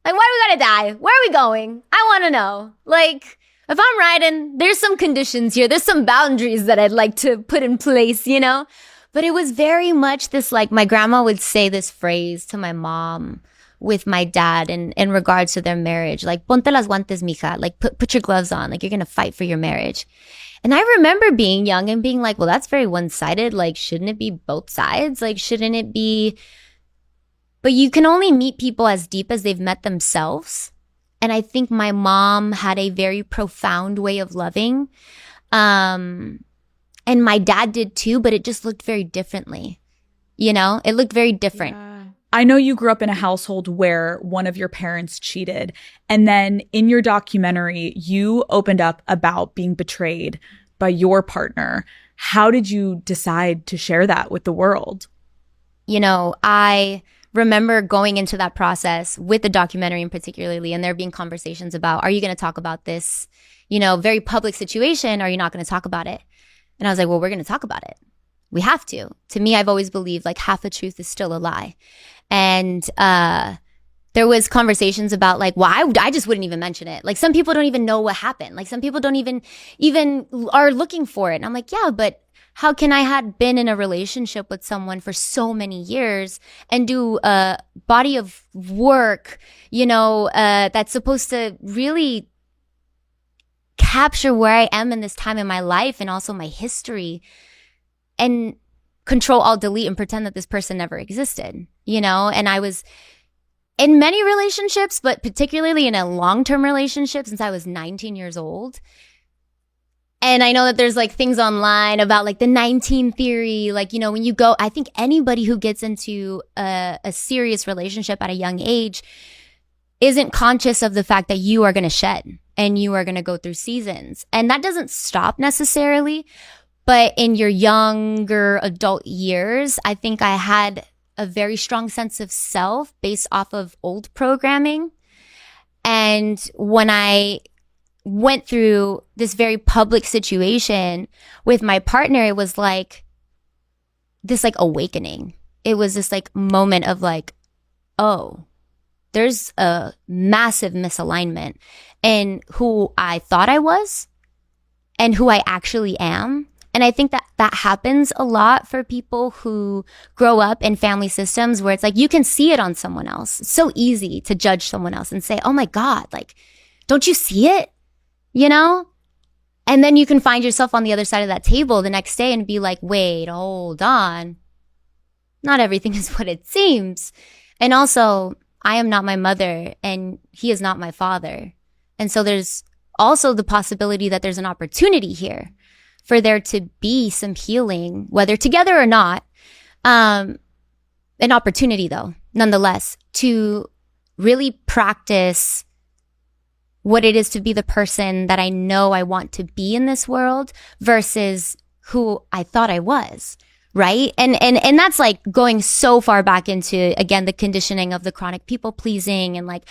why do we got to die? Where are we going? I want to know. Like, if I'm riding, there's some conditions here. There's some boundaries that I'd like to put in place, you know? But it was very much this, like, my grandma would say this phrase to my mom with my dad in regards to their marriage. Like, ponte las guantes, mija. Like, put your gloves on. Like, you're going to fight for your marriage. And I remember being young and being like, well, that's very one-sided. Like, shouldn't it be both sides? Like, shouldn't it be? But you can only meet people as deep as they've met themselves. And I think my mom had a very profound way of loving. And my dad did too, but it just looked very differently. You know, it looked very different. Yeah. I know you grew up in a household where one of your parents cheated. And then in your documentary, you opened up about being betrayed by your partner. How did you decide to share that with the world? You know, I remember going into that process with the documentary in particularly, and there being conversations about, are you going to talk about this, you know, very public situation? Or are you not going to talk about it? And I was like, well, we're going to talk about it. We have to. To me, I've always believed like half a truth is still a lie. And there was conversations about like, well, I just wouldn't even mention it. Like, some people don't even know what happened. Like, some people don't even are looking for it. And I'm like, yeah, but how can I had been in a relationship with someone for so many years and do a body of work, you know, that's supposed to really capture where I am in this time in my life and also my history, and Control Alt Delete and pretend that this person never existed, you know? And I was in many relationships, but particularly in a long-term relationship since I was 19 years old. And I know that there's like things online about like the 19 theory, like, you know, when you go, I think anybody who gets into a serious relationship at a young age isn't conscious of the fact that you are going to shed and you are going to go through seasons. And that doesn't stop necessarily. But in your younger adult years, I think I had a very strong sense of self based off of old programming. And when I went through this very public situation with my partner, it was like this like awakening. It was this like moment of like, oh, there's a massive misalignment in who I thought I was and who I actually am. And I think that that happens a lot for people who grow up in family systems where it's like, you can see it on someone else. It's so easy to judge someone else and say, oh my God, like, don't you see it? You know? And then you can find yourself on the other side of that table the next day and be like, wait, hold on. Not everything is what it seems. And also, I am not my mother and he is not my father. And so there's also the possibility that there's an opportunity here for there to be some healing, whether together or not. An opportunity though, nonetheless, to really practice what it is to be the person that I know I want to be in this world versus who I thought I was. Right. And that's like going so far back into, again, the conditioning of the chronic people pleasing and like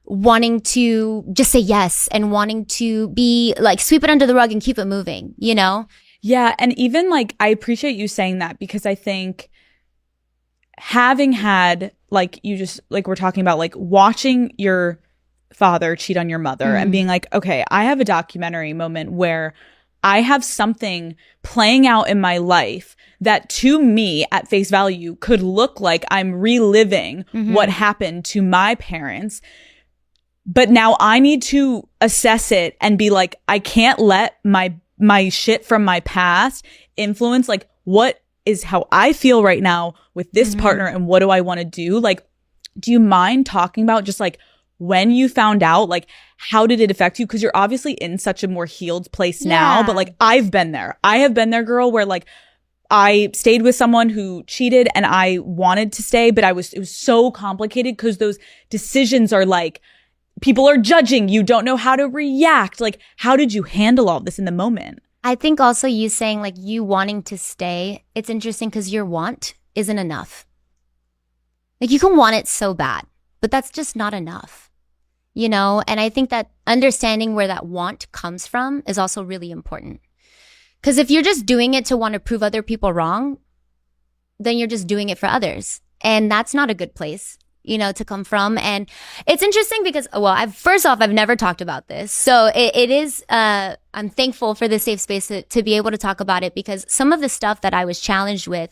wanting to just say yes and wanting to be like sweep it under the rug and keep it moving, you know? Yeah. And even like, I appreciate you saying that because I think having had, like, you just, like, we're talking about like watching your father cheat on your mother and being like, okay, I have a documentary moment where I have something playing out in my life that to me at face value could look like I'm reliving what happened to my parents. But now I need to assess it and be like, I can't let my shit from my past influence like what is how I feel right now with this partner and what do I want to do? Like, do you mind talking about just like when you found out, like, how did it affect you? Because you're obviously in such a more healed place now, but like I've been there. I have been there, girl, where like I stayed with someone who cheated and I wanted to stay, but it was so complicated because those decisions are like, people are judging. You don't know how to react. Like, how did you handle all this in the moment? I think also you saying like you wanting to stay, it's interesting because your want isn't enough. Like you can want it so bad, but that's just not enough, you know? And I think that understanding where that want comes from is also really important. Because if you're just doing it to want to prove other people wrong, then you're just doing it for others. And that's not a good place, you know, to come from. And it's interesting because, well, first off, I've never talked about this. So it is, I'm thankful for the safe space to be able to talk about it because some of the stuff that I was challenged with,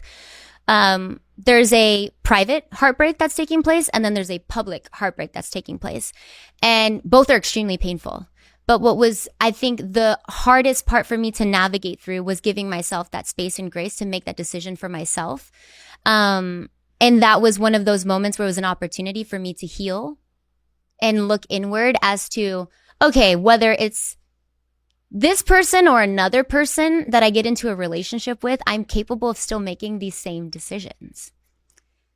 there's a private heartbreak that's taking place and then there's a public heartbreak that's taking place. And both are extremely painful. But what was, I think, the hardest part for me to navigate through was giving myself that space and grace to make that decision for myself. And that was one of those moments where it was an opportunity for me to heal and look inward as to, okay, whether it's this person or another person that I get into a relationship with, I'm capable of still making these same decisions.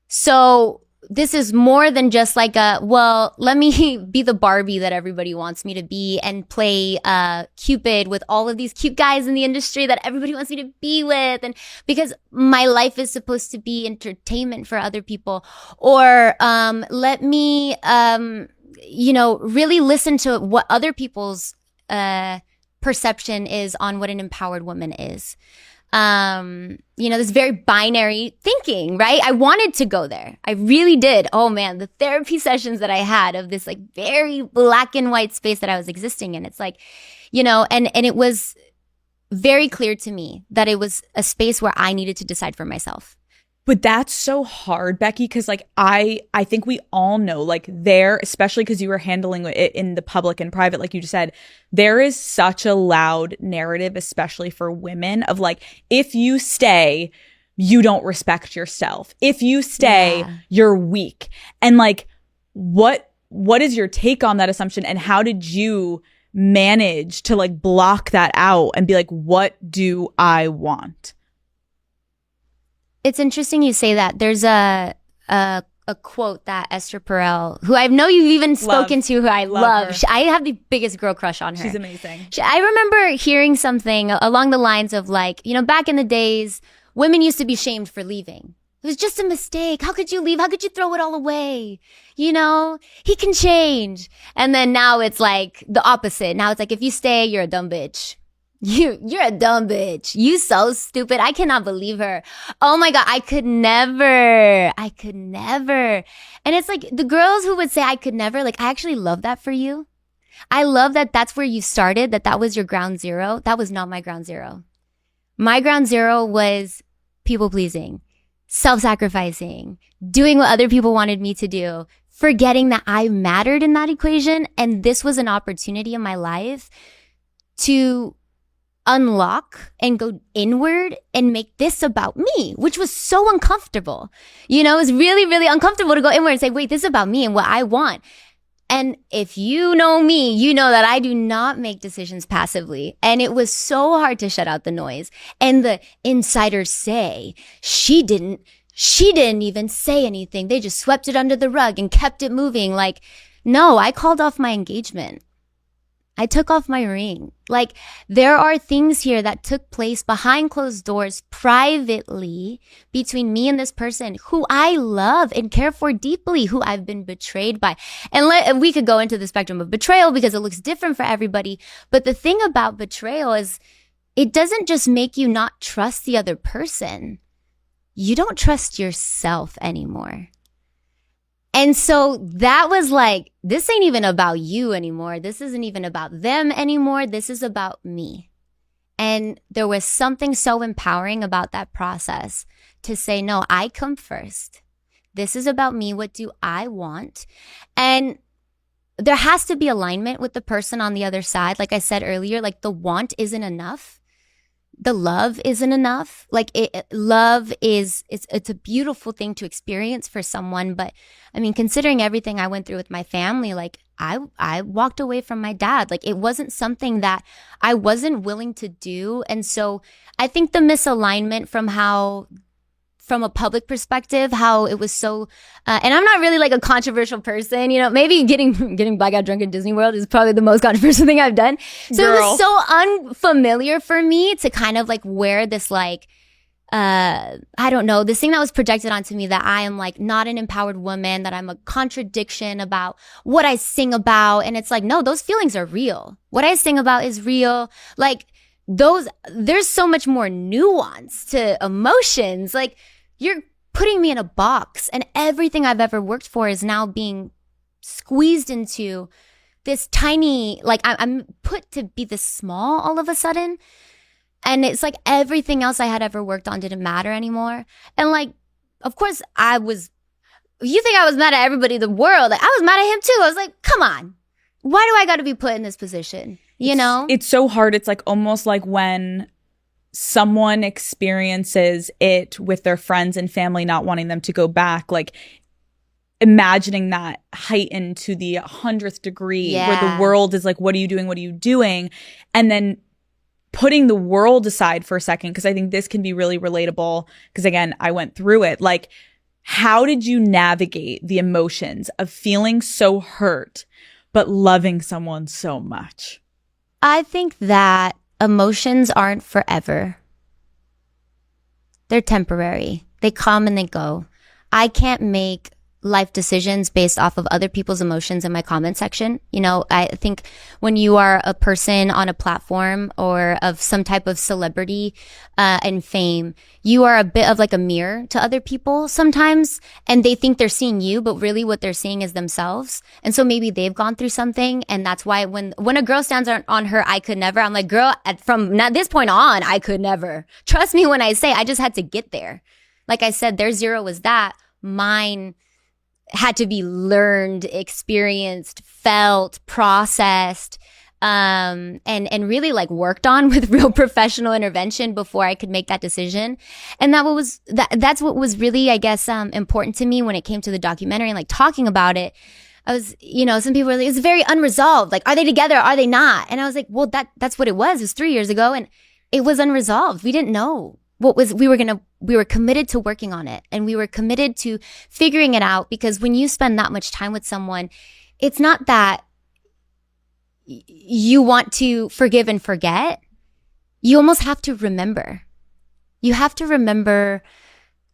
So this is more than just like well, let me be the Barbie that everybody wants me to be and play Cupid with all of these cute guys in the industry that everybody wants me to be with. And because my life is supposed to be entertainment for other people, or let me, really listen to what other people's perception is on what an empowered woman is. This very binary thinking, right? I wanted to go there. I really did. Oh man, the therapy sessions that I had of this like very black and white space that I was existing in. It's like, and it was very clear to me that it was a space where I needed to decide for myself. But that's so hard, Becky, because like I think we all know, like there, especially because you were handling it in the public and private, like you just said, there is such a loud narrative, especially for women, of like, if you stay, you don't respect yourself. If you stay, you're weak. And like, what is your take on that assumption? And how did you manage to like block that out and be like, what do I want? It's interesting you say that. There's a quote that Esther Perel, who I know you've even spoken to, who I love. I have the biggest girl crush on her. She's amazing. I remember hearing something along the lines of like, back in the days, women used to be shamed for leaving. It was just a mistake. How could you leave? How could you throw it all away? He can change. And then now it's like the opposite. Now it's like, if you stay, you're a dumb bitch. You're a dumb bitch. You so stupid. I cannot believe her. Oh my God. I could never. And it's like the girls who would say I could never, like, I actually love that for you. I love that that's where you started, that was your ground zero. That was not my ground zero. My ground zero was people pleasing, self-sacrificing, doing what other people wanted me to do, forgetting that I mattered in that equation. And this was an opportunity in my life to unlock and go inward and make this about me, which was so uncomfortable. You know, it was really, really uncomfortable to go inward and say, wait, this is about me and what I want. And if you know me, you know that I do not make decisions passively. And it was so hard to shut out the noise. And the insiders say, she didn't even say anything. They just swept it under the rug and kept it moving. Like, no, I called off my engagement. I took off my ring. Like, there are things here that took place behind closed doors privately between me and this person who I love and care for deeply, who I've been betrayed by. And we could go into the spectrum of betrayal because it looks different for everybody. But the thing about betrayal is it doesn't just make you not trust the other person. You don't trust yourself anymore. And so that was like, this ain't even about you anymore. This isn't even about them anymore. This is about me. And there was something so empowering about that process to say, no, I come first. This is about me. What do I want? And there has to be alignment with the person on the other side. Like I said earlier, like the want isn't enough. The love isn't enough. Like love is, it's a beautiful thing to experience for someone. But I mean, considering everything I went through with my family, like I walked away from my dad. Like it wasn't something that I wasn't willing to do. And so I think the misalignment from a public perspective, how it was so, and I'm not really like a controversial person, you know, maybe getting blackout drunk at Disney World is probably the most controversial thing I've done. So It was so unfamiliar for me to kind of like wear this like, I don't know, this thing that was projected onto me that I am like not an empowered woman, that I'm a contradiction about what I sing about. And it's like, no, those feelings are real. What I sing about is real. Like there's so much more nuance to emotions. Like, you're putting me in a box and everything I've ever worked for is now being squeezed into this tiny, like I'm put to be this small all of a sudden. And it's like everything else I had ever worked on didn't matter anymore. And like, of course you think I was mad at everybody in the world. Like I was mad at him too. I was like, come on, why do I got to be put in this position? You know? It's so hard. It's like almost like when someone experiences it with their friends and family not wanting them to go back, like imagining that heightened to the 100th degree where the world is like, what are you doing? What are you doing? And then putting the world aside for a second, because I think this can be really relatable because again, I went through it. Like, how did you navigate the emotions of feeling so hurt but loving someone so much? I think that emotions aren't forever. They're temporary. They come and they go. I can't make life decisions based off of other people's emotions in my comment section. You know, I think when you are a person on a platform or of some type of celebrity and fame, you are a bit of like a mirror to other people sometimes, and they think they're seeing you, but really what they're seeing is themselves. And so maybe they've gone through something, and that's why when a girl stands on her I could never, I'm like, girl, from this point on, I could never. Trust me when I say I just had to get there. Like I said, their zero was that. Mine had to be learned, experienced, felt, processed, and really like worked on with real professional intervention before I could make that decision. And that's what was really, I guess, important to me when it came to the documentary and like talking about it. I was, you know, some people were like, it's very unresolved. Like, are they together? Are they not? And I was like, well, that's what it was. It was 3 years ago and it was unresolved. We didn't know we were committed to working on it, and we were committed to figuring it out, because when you spend that much time with someone, it's not that you want to forgive and forget. You almost have to remember. You have to remember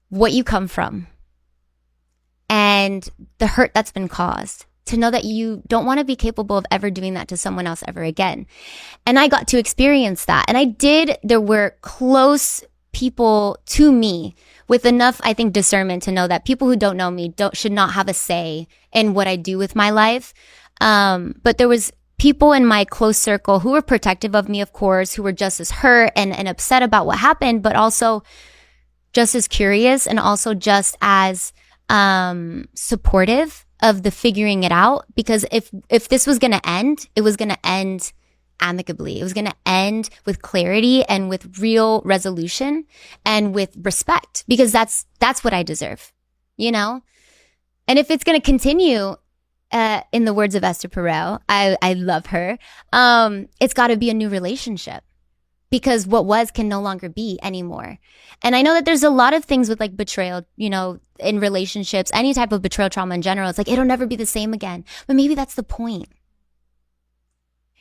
what you come from and the hurt that's been caused. to know that you don't want to be capable of ever doing that to someone else ever again. And I got to experience that. And there were close people to me with enough, I think, discernment to know that people who don't know me should not have a say in what I do with my life. But there was people in my close circle who were protective of me, of course, who were just as hurt and upset about what happened, but also just as curious and also just as supportive of the figuring it out. Because if this was going to end, it was going to end amicably. It was going to end with clarity and with real resolution and with respect, because that's what I deserve, you know? And if it's going to continue, in the words of Esther Perel, I love her, it's got to be a new relationship, because what was can no longer be anymore. And I know that there's a lot of things with like betrayal, you know, in relationships, any type of betrayal trauma in general. It's like, it'll never be the same again. But maybe that's the point.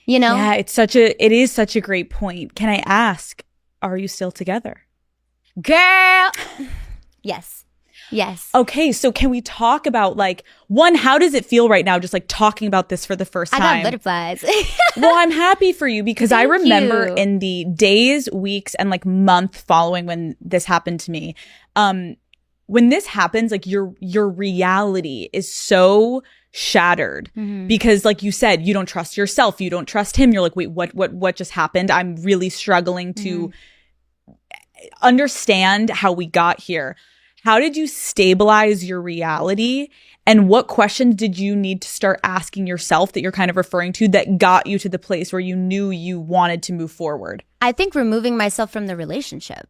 You know? Yeah, it is such a great point. Can I ask, are you still together? Girl! Yes. Yes. Okay, so can we talk about, like, one, how does it feel right now just like talking about this for the first time? I got butterflies. Well, I'm happy for you, because I remember you. in the days, weeks, and like month following when this happened to me, when this happens, like your reality is so shattered, because like you said, you don't trust yourself, you don't trust him. You're like, wait, what just happened? I'm really struggling to understand how we got here. How did you stabilize your reality? And what questions did you need to start asking yourself that you're kind of referring to that got you to the place where you knew you wanted to move forward? I think removing myself from the relationship.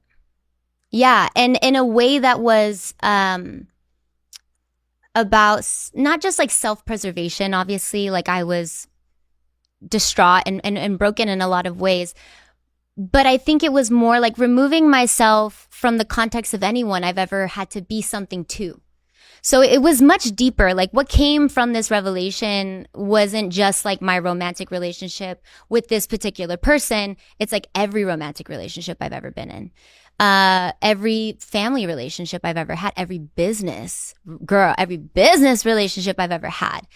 Yeah. And in a way that was about not just like self-preservation, obviously, like I was distraught and broken in a lot of ways. But I think it was more like removing myself from the context of anyone I've ever had to be something to. So it was much deeper. Like what came from this revelation wasn't just like my romantic relationship with this particular person. It's like every romantic relationship I've ever been in. Every family relationship I've ever had, every business relationship I've ever had.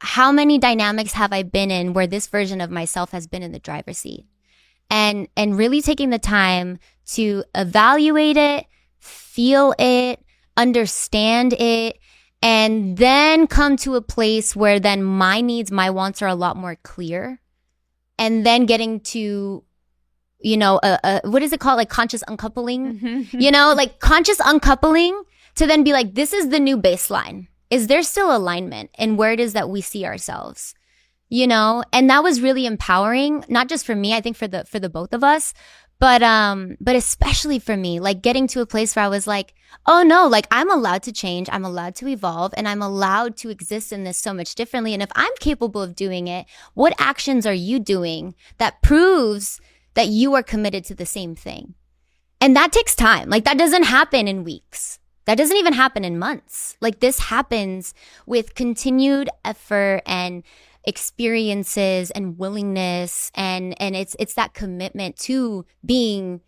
How many dynamics have I been in where this version of myself has been in the driver's seat? And really taking the time to evaluate it, feel it, understand it, and then come to a place where then my needs, my wants are a lot more clear. And then getting to, you know, what is it called? Like conscious uncoupling, you know, like conscious uncoupling to then be like, this is the new baseline. Is there still alignment in where it is that we see ourselves? You know, and that was really empowering, not just for me, I think for the both of us, but especially for me, like getting to a place where I was like, oh no, like I'm allowed to change, I'm allowed to evolve, and I'm allowed to exist in this so much differently. And if I'm capable of doing it, what actions are you doing that proves that you are committed to the same thing? And that takes time. Like that doesn't happen in weeks. That doesn't even happen in months. Like this happens with continued effort and experiences and willingness, and it's that commitment to being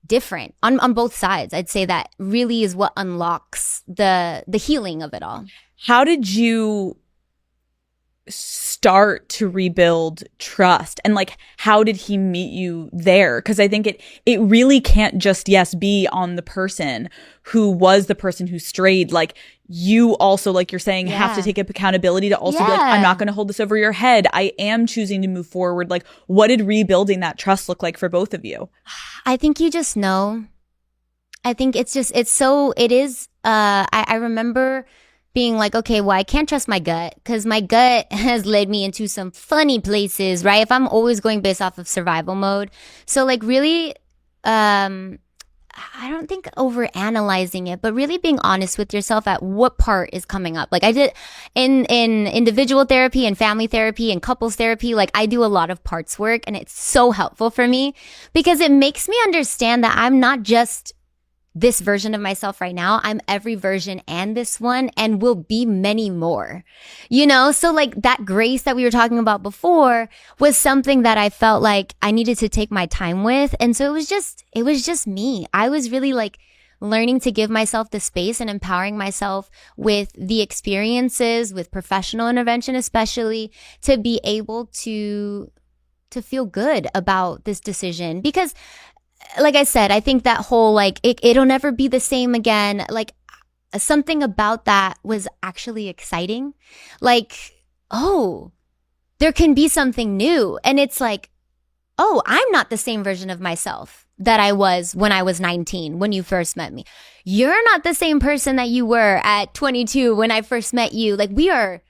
different on both sides. I'd say that really is what unlocks the healing of it all. How did you start to rebuild trust, and like how did he meet you there? Because I think it really can't just be on the person who was the person who strayed. Like you also, like you're saying, have to take up accountability to also be like, I'm not going to hold this over your head, I am choosing to move forward. Like what did rebuilding that trust look like for both of you? I think you just know. I think it is I remember being like, okay, well, I can't trust my gut because my gut has led me into some funny places, right? If I'm always going based off of survival mode. So like really, I don't think over analyzing it, but really being honest with yourself at what part is coming up. Like I did in individual therapy and family therapy and couples therapy, like I do a lot of parts work, and it's so helpful for me because it makes me understand that I'm not just this version of myself right now. I'm every version and this one, and will be many more, you know? So like that grace that we were talking about before was something that I felt like I needed to take my time with. And so it was just me. I was really like learning to give myself the space and empowering myself with the experiences, with professional intervention, especially to be able to feel good about this decision. Because like I said, I think that whole like it'll never be the same again. Like something about that was actually exciting. Like, oh, there can be something new. And it's like, oh, I'm not the same version of myself that I was when I was 19, when you first met me. You're not the same person that you were at 22 when I first met you. Like we are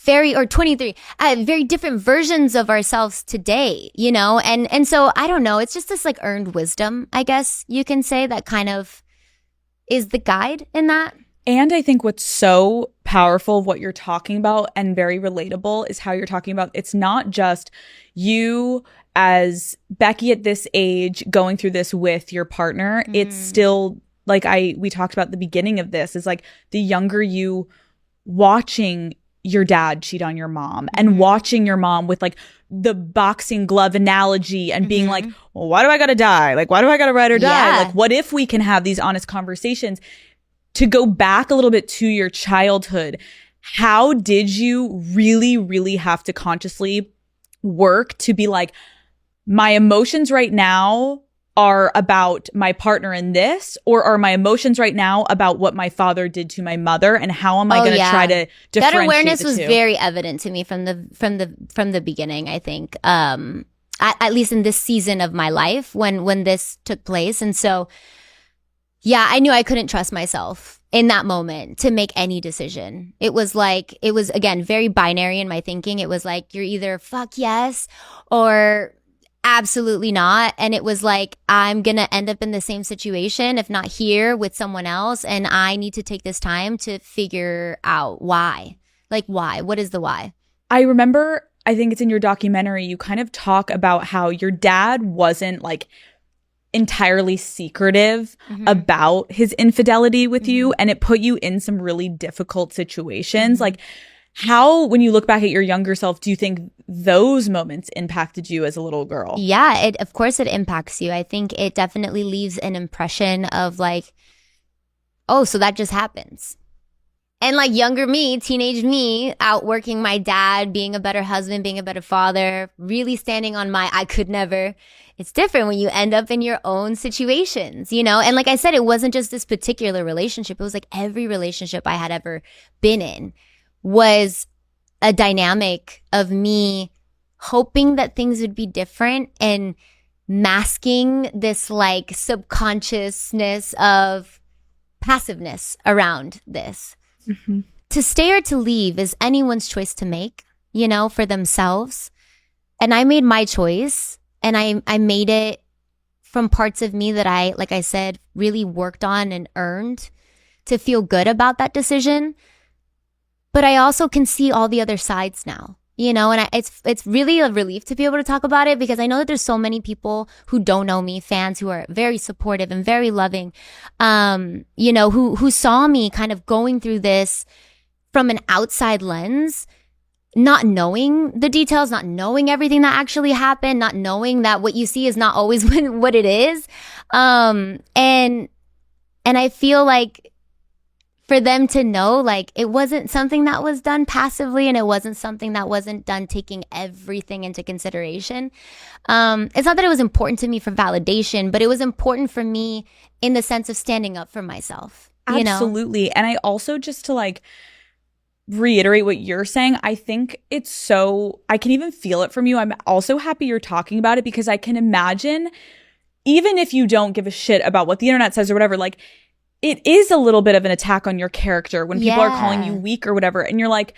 or 23, very different versions of ourselves today, you know? And so I don't know. It's just this like earned wisdom, I guess you can say, that kind of is the guide in that. And I think what's so powerful of what you're talking about and very relatable is how you're talking about it's not just you as Becky at this age going through this with your partner. It's still like we talked about at the beginning of this is like the younger you watching your dad cheat on your mom and watching your mom with like the boxing glove analogy and being like, well, why do I gotta die? Like, why do I gotta ride or die? Yeah. Like, what if we can have these honest conversations? To go back a little bit to your childhood, how did you really, really have to consciously work to be like, my emotions right now are about my partner in this, or are my emotions right now about what my father did to my mother, and how am I going to try to differentiate that awareness was the two? very evident to me from the beginning, I think, at least in this season of my life when this took place. And so yeah, I knew I couldn't trust myself in that moment to make any decision. It was again very binary in my thinking. It was like, you're either fuck yes or absolutely not. And it was like, I'm going to end up in the same situation, if not here, with someone else. And I need to take this time to figure out why. Like, why? What is the why? I remember, I think it's in your documentary, you kind of talk about how your dad wasn't like entirely secretive about his infidelity with you. And it put you in some really difficult situations. Like, how, when you look back at your younger self, do you think those moments impacted you as a little girl? Yeah, of course it impacts you. I think it definitely leaves an impression of like, oh, so that just happens. And like younger me, teenage me, outworking my dad, being a better husband, being a better father, really standing on my I could never. It's different when you end up in your own situations, you know? And like I said, it wasn't just this particular relationship. It was like every relationship I had ever been in was a dynamic of me hoping that things would be different and masking this like subconsciousness of passiveness around this. To stay or to leave is anyone's choice to make, you know, for themselves. And I made my choice, and I made it from parts of me that I, like I said, really worked on and earned to feel good about that decision. But I also can see all the other sides now, you know, and it's really a relief to be able to talk about it, because I know that there's so many people who don't know me, fans who are very supportive and very loving, you know, who saw me kind of going through this from an outside lens, not knowing the details, not knowing everything that actually happened, not knowing that what you see is not always what it is. And I feel like for them to know, like, it wasn't something that was done passively, and it wasn't something that wasn't done taking everything into consideration. It's not that it was important to me for validation, but it was important for me in the sense of standing up for myself. You know? Absolutely. And I also, just to like reiterate what you're saying, I think it's so, I can even feel it from you. I'm also happy you're talking about it, because I can imagine, even if you don't give a shit about what the internet says or whatever, like, it is a little bit of an attack on your character when people are calling you weak or whatever. And you're like,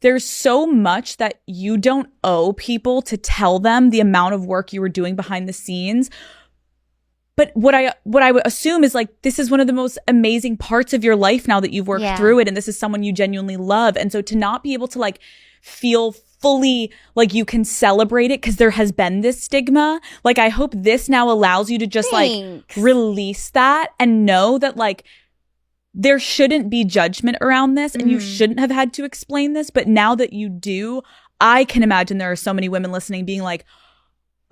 there's so much that you don't owe people to tell them the amount of work you were doing behind the scenes. But what I would assume is like, this is one of the most amazing parts of your life now that you've worked through it. And this is someone you genuinely love. And so to not be able to like feel fully like you can celebrate it because there has been this stigma, like, I hope this now allows you to just like release that and know that like there shouldn't be judgment around this, and you shouldn't have had to explain this. But now that you do, I can imagine there are so many women listening being like,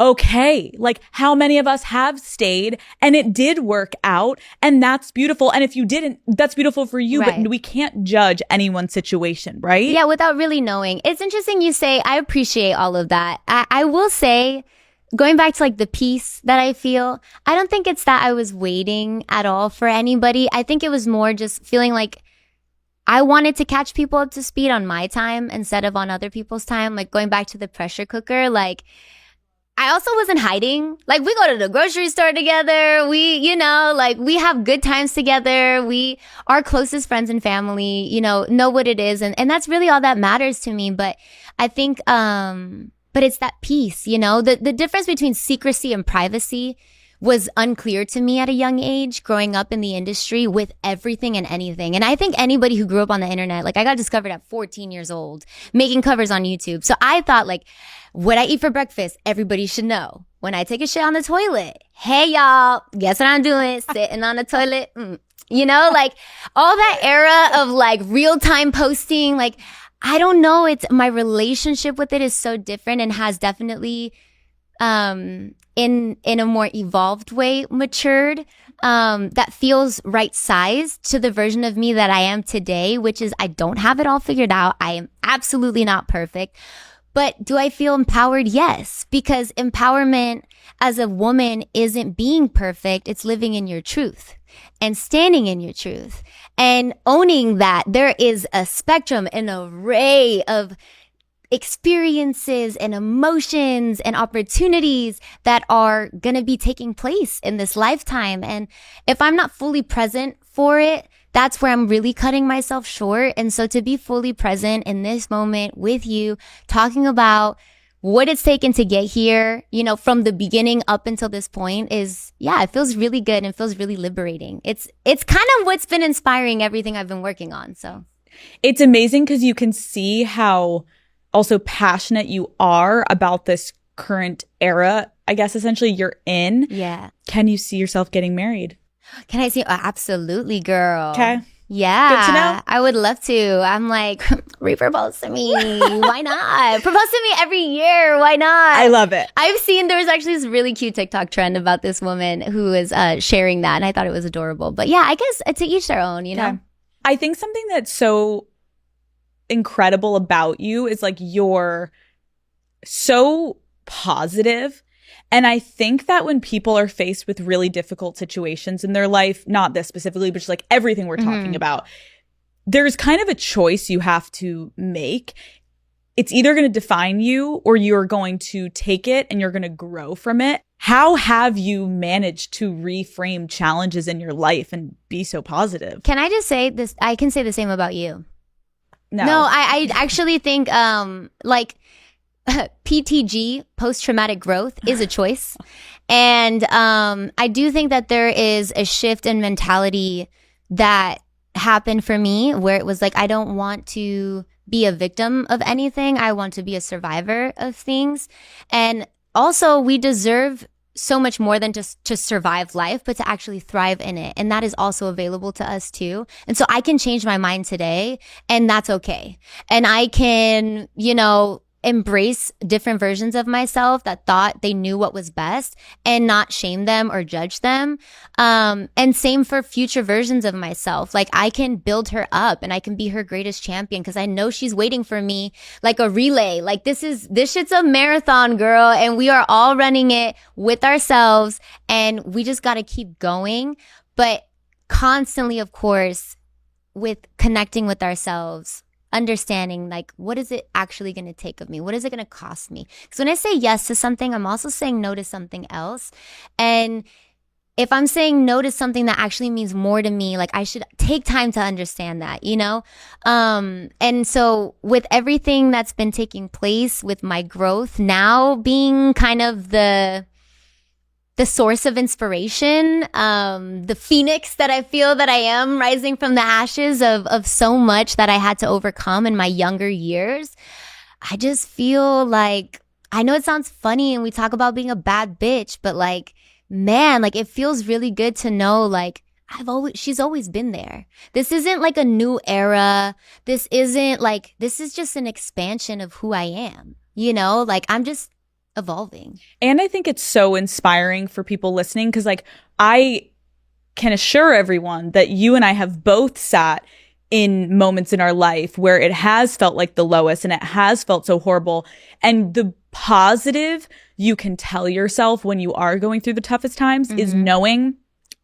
okay, like how many of us have stayed and it did work out, and that's beautiful. And if you didn't, that's beautiful for you, Right. but we can't judge anyone's situation, right? Yeah, without really knowing. It's interesting you say, I appreciate all of that. I will say, going back to like the peace that I feel, I don't think it's that I was waiting at all for anybody. I think it was more just feeling like I wanted to catch people up to speed on my time instead of on other people's time. Like going back to the pressure cooker, like I also wasn't hiding. Like we go to the grocery store together. We, you know, like we have good times together. We are closest friends and family, you know what it is. And that's really all that matters to me. But I think, but it's that piece, you know, the difference between secrecy and privacy was unclear to me at a young age, growing up in the industry with everything and anything. And I think anybody who grew up on the internet, like I got discovered at 14 years old, making covers on YouTube. So I thought like, what I eat for breakfast, everybody should know. When I take a shit on the toilet, hey y'all, guess what I'm doing? Sitting on the toilet. You know, like all that era of like real time posting, like I don't know. It's my relationship with it is so different and has definitely, in a more evolved way, matured, that feels right sized to the version of me that I am today, which is I don't have it all figured out. I am absolutely not perfect. But do I feel empowered? Yes, because empowerment as a woman isn't being perfect. It's living in your truth and standing in your truth and owning that there is a spectrum, an array of experiences and emotions and opportunities that are going to be taking place in this lifetime. And if I'm not fully present for it, that's where I'm really cutting myself short. And so to be fully present in this moment with you, talking about what it's taken to get here, you know, from the beginning up until this point is, yeah, it feels really good and feels really liberating. It's kind of what's been inspiring everything I've been working on. So it's amazing because you can see how also passionate you are about this current era, I guess essentially you're in. yeah. Can you see yourself getting married? Can I see? Oh, absolutely, girl. Okay. Yeah. Good to know. I would love to. I'm like, repropose to me. Why not? Propose to me every year. Why not? I love it. I've seen there was actually this really cute TikTok trend about this woman who was sharing that, and I thought it was adorable. But yeah, I guess to each their own, you know? Okay. I think something that's so incredible about you is like you're so positive. And I think that when people are faced with really difficult situations in their life, not this specifically, but just like everything we're talking about, there's kind of a choice you have to make. It's either going to define you or you're going to take it and you're going to grow from it. How have you managed to reframe challenges in your life and be so positive? Can I just say this? I can say the same about you. No, I actually think like PTG, post-traumatic growth, is a choice. And I do think that there is a shift in mentality that happened for me where it was like, I don't want to be a victim of anything. I want to be a survivor of things. And also, we deserve so much more than just to survive life, but to actually thrive in it. And that is also available to us too. And so I can change my mind today, and that's okay. And I can, you know, embrace different versions of myself that thought they knew what was best and not shame them or judge them. And same for future versions of myself. Like I can build her up and I can be her greatest champion because I know she's waiting for me like a relay. Like this shit's a marathon, girl. And we are all running it with ourselves and we just got to keep going. But constantly, of course, with connecting with ourselves, understanding like what is it actually going to take of me, what is it going to cost me, because when I say yes to something, I'm also saying no to something else. And if I'm saying no to something that actually means more to me, like I should take time to understand that, you know. And so with everything that's been taking place, with my growth now being kind of the source of inspiration, the phoenix that I feel that I am, rising from the ashes of so much that I had to overcome in my younger years. I just feel like, I know it sounds funny and we talk about being a bad bitch, but like, man, like it feels really good to know like she's always been there. This isn't like a new era. This is just an expansion of who I am, you know, like I'm just evolving. And I think it's so inspiring for people listening because, like, I can assure everyone that you and I have both sat in moments in our life where it has felt like the lowest and it has felt so horrible. And the positive you can tell yourself when you are going through the toughest times is knowing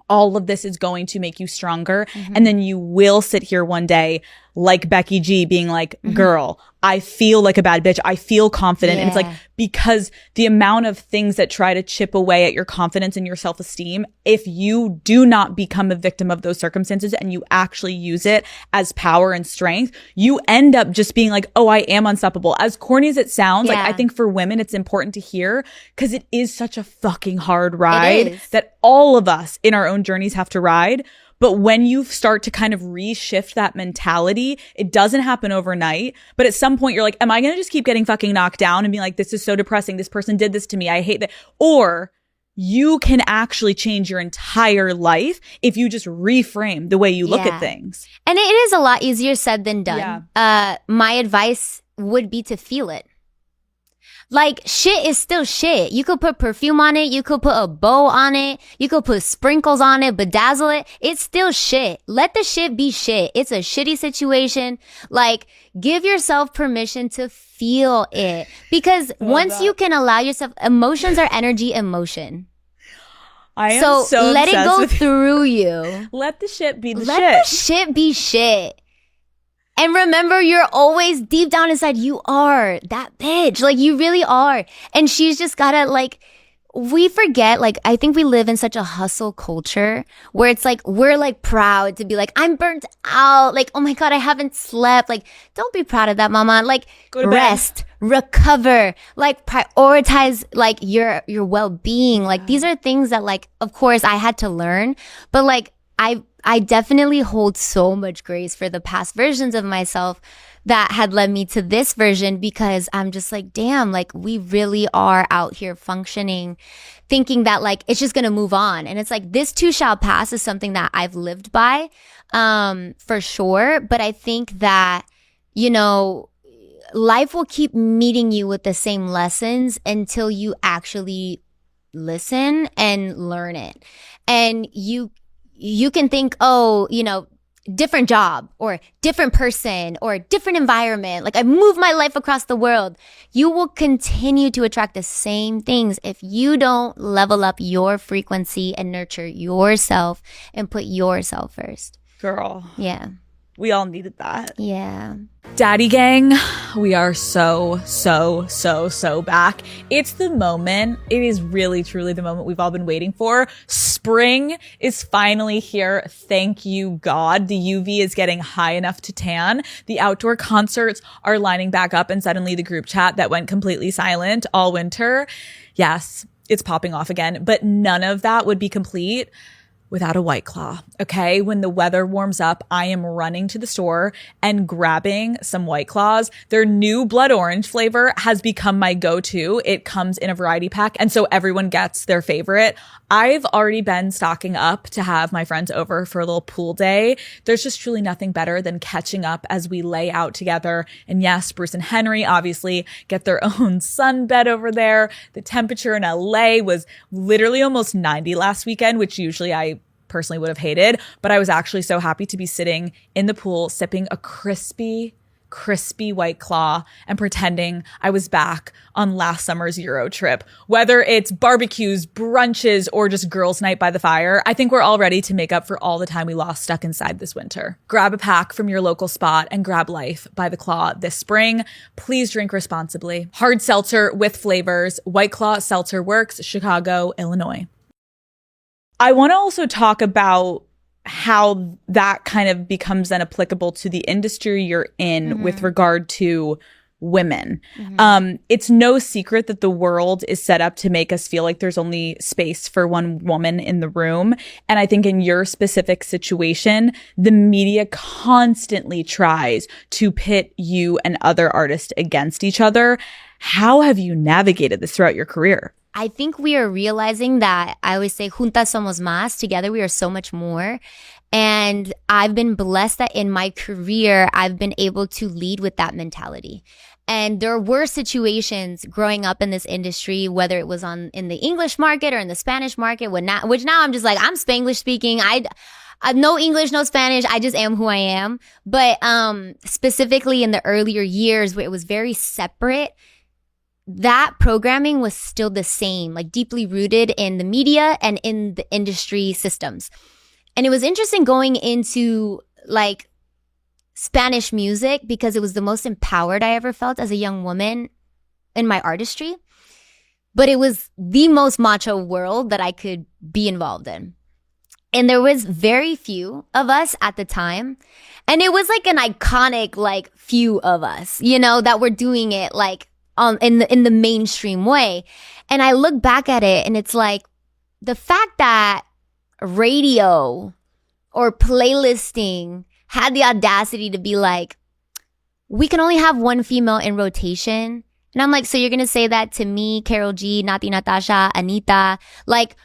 all of this is going to make you stronger. And then you will sit here one day like Becky G being like, girl, I feel like a bad bitch. I feel confident. And it's like, because the amount of things that try to chip away at your confidence and your self-esteem, if you do not become a victim of those circumstances and you actually use it as power and strength, you end up just being like, oh, I am unstoppable. As corny as it sounds, like, I think for women, it's important to hear because it is such a fucking hard ride that all of us in our own journeys have to ride. But when you start to kind of reshift that mentality, it doesn't happen overnight. But at some point you're like, am I going to just keep getting fucking knocked down and be like, this is so depressing. This person did this to me. I hate that. Or you can actually change your entire life if you just reframe the way you look at things. And it is a lot easier said than done. My advice would be to feel it. Like, shit is still shit. You could put perfume on it. You could put a bow on it. You could put sprinkles on it, bedazzle it. It's still shit. Let the shit be shit. It's a shitty situation. Like, give yourself permission to feel it. Because once you can allow yourself, emotions are energy emotion. I am so let it go through you. Let the shit be the shit. Let the shit be shit. And remember, you're always deep down inside, you are that bitch. Like, you really are. And she's just gotta, like, we forget, like, I think we live in such a hustle culture where it's like, we're like proud to be like, I'm burnt out. Like, oh my God, I haven't slept. Like, don't be proud of that, mama. Like, rest, recover, like, prioritize, like, your well-being. Like, these are things that, like, of course I had to learn, but like, I definitely hold so much grace for the past versions of myself that had led me to this version because I'm just like, damn, like, we really are out here functioning, thinking that, like, it's just going to move on. And it's like, this too shall pass is something that I've lived by, for sure. But I think that, you know, life will keep meeting you with the same lessons until you actually listen and learn it. And you can think, oh, you know, different job or different person or different environment. Like, I move my life across the world. You will continue to attract the same things if you don't level up your frequency and nurture yourself and put yourself first. Girl. Yeah. We all needed that. Yeah. Daddy gang, we are so back. It's the moment. It is really, truly the moment we've all been waiting for. Spring is finally here. Thank you, God. The UV is getting high enough to tan. The outdoor concerts are lining back up, and suddenly the group chat that went completely silent all winter, yes, it's popping off again. But none of that would be complete without a White Claw, okay? When the weather warms up, I am running to the store and grabbing some White Claws. Their new blood orange flavor has become my go-to. It comes in a variety pack, and so everyone gets their favorite. I've already been stocking up to have my friends over for a little pool day. There's just truly nothing better than catching up as we lay out together. And yes, Bruce and Henry obviously get their own sunbed over there. The temperature in LA was literally almost 90 last weekend, which usually I personally would have hated, but I was actually so happy to be sitting in the pool sipping a crispy White Claw and pretending I was back on last summer's Euro trip. Whether it's barbecues, brunches, or just girls' night by the fire, I think we're all ready to make up for all the time we lost stuck inside this winter. Grab a pack from your local spot and grab life by the Claw this spring. Please drink responsibly. Hard seltzer with flavors. White Claw Seltzer Works, Chicago, Illinois. I want to also talk about how that kind of becomes then applicable to the industry you're in with regard to women. It's no secret that the world is set up to make us feel like there's only space for one woman in the room. And I think in your specific situation, the media constantly tries to pit you and other artists against each other. How have you navigated this throughout your career? I think we are realizing that I always say, juntas somos más. Together we are so much more. And I've been blessed that in my career, I've been able to lead with that mentality. And there were situations growing up in this industry, whether it was in the English market or in the Spanish market, which now I'm just like, I'm Spanglish speaking. I no English, no Spanish. I just am who I am. But specifically in the earlier years where it was very separate, that programming was still the same, like deeply rooted in the media and in the industry systems. And it was interesting going into like Spanish music because it was the most empowered I ever felt as a young woman in my artistry. But it was the most macho world that I could be involved in. And there was very few of us at the time. And it was like an iconic, like few of us, you know, that were doing it like in the mainstream way. And I look back at it and it's like the fact that radio or playlisting had the audacity to be like, we can only have one female in rotation. And I'm like, so you're going to say that to me, Karol G, Nati Natasha, Anita, like,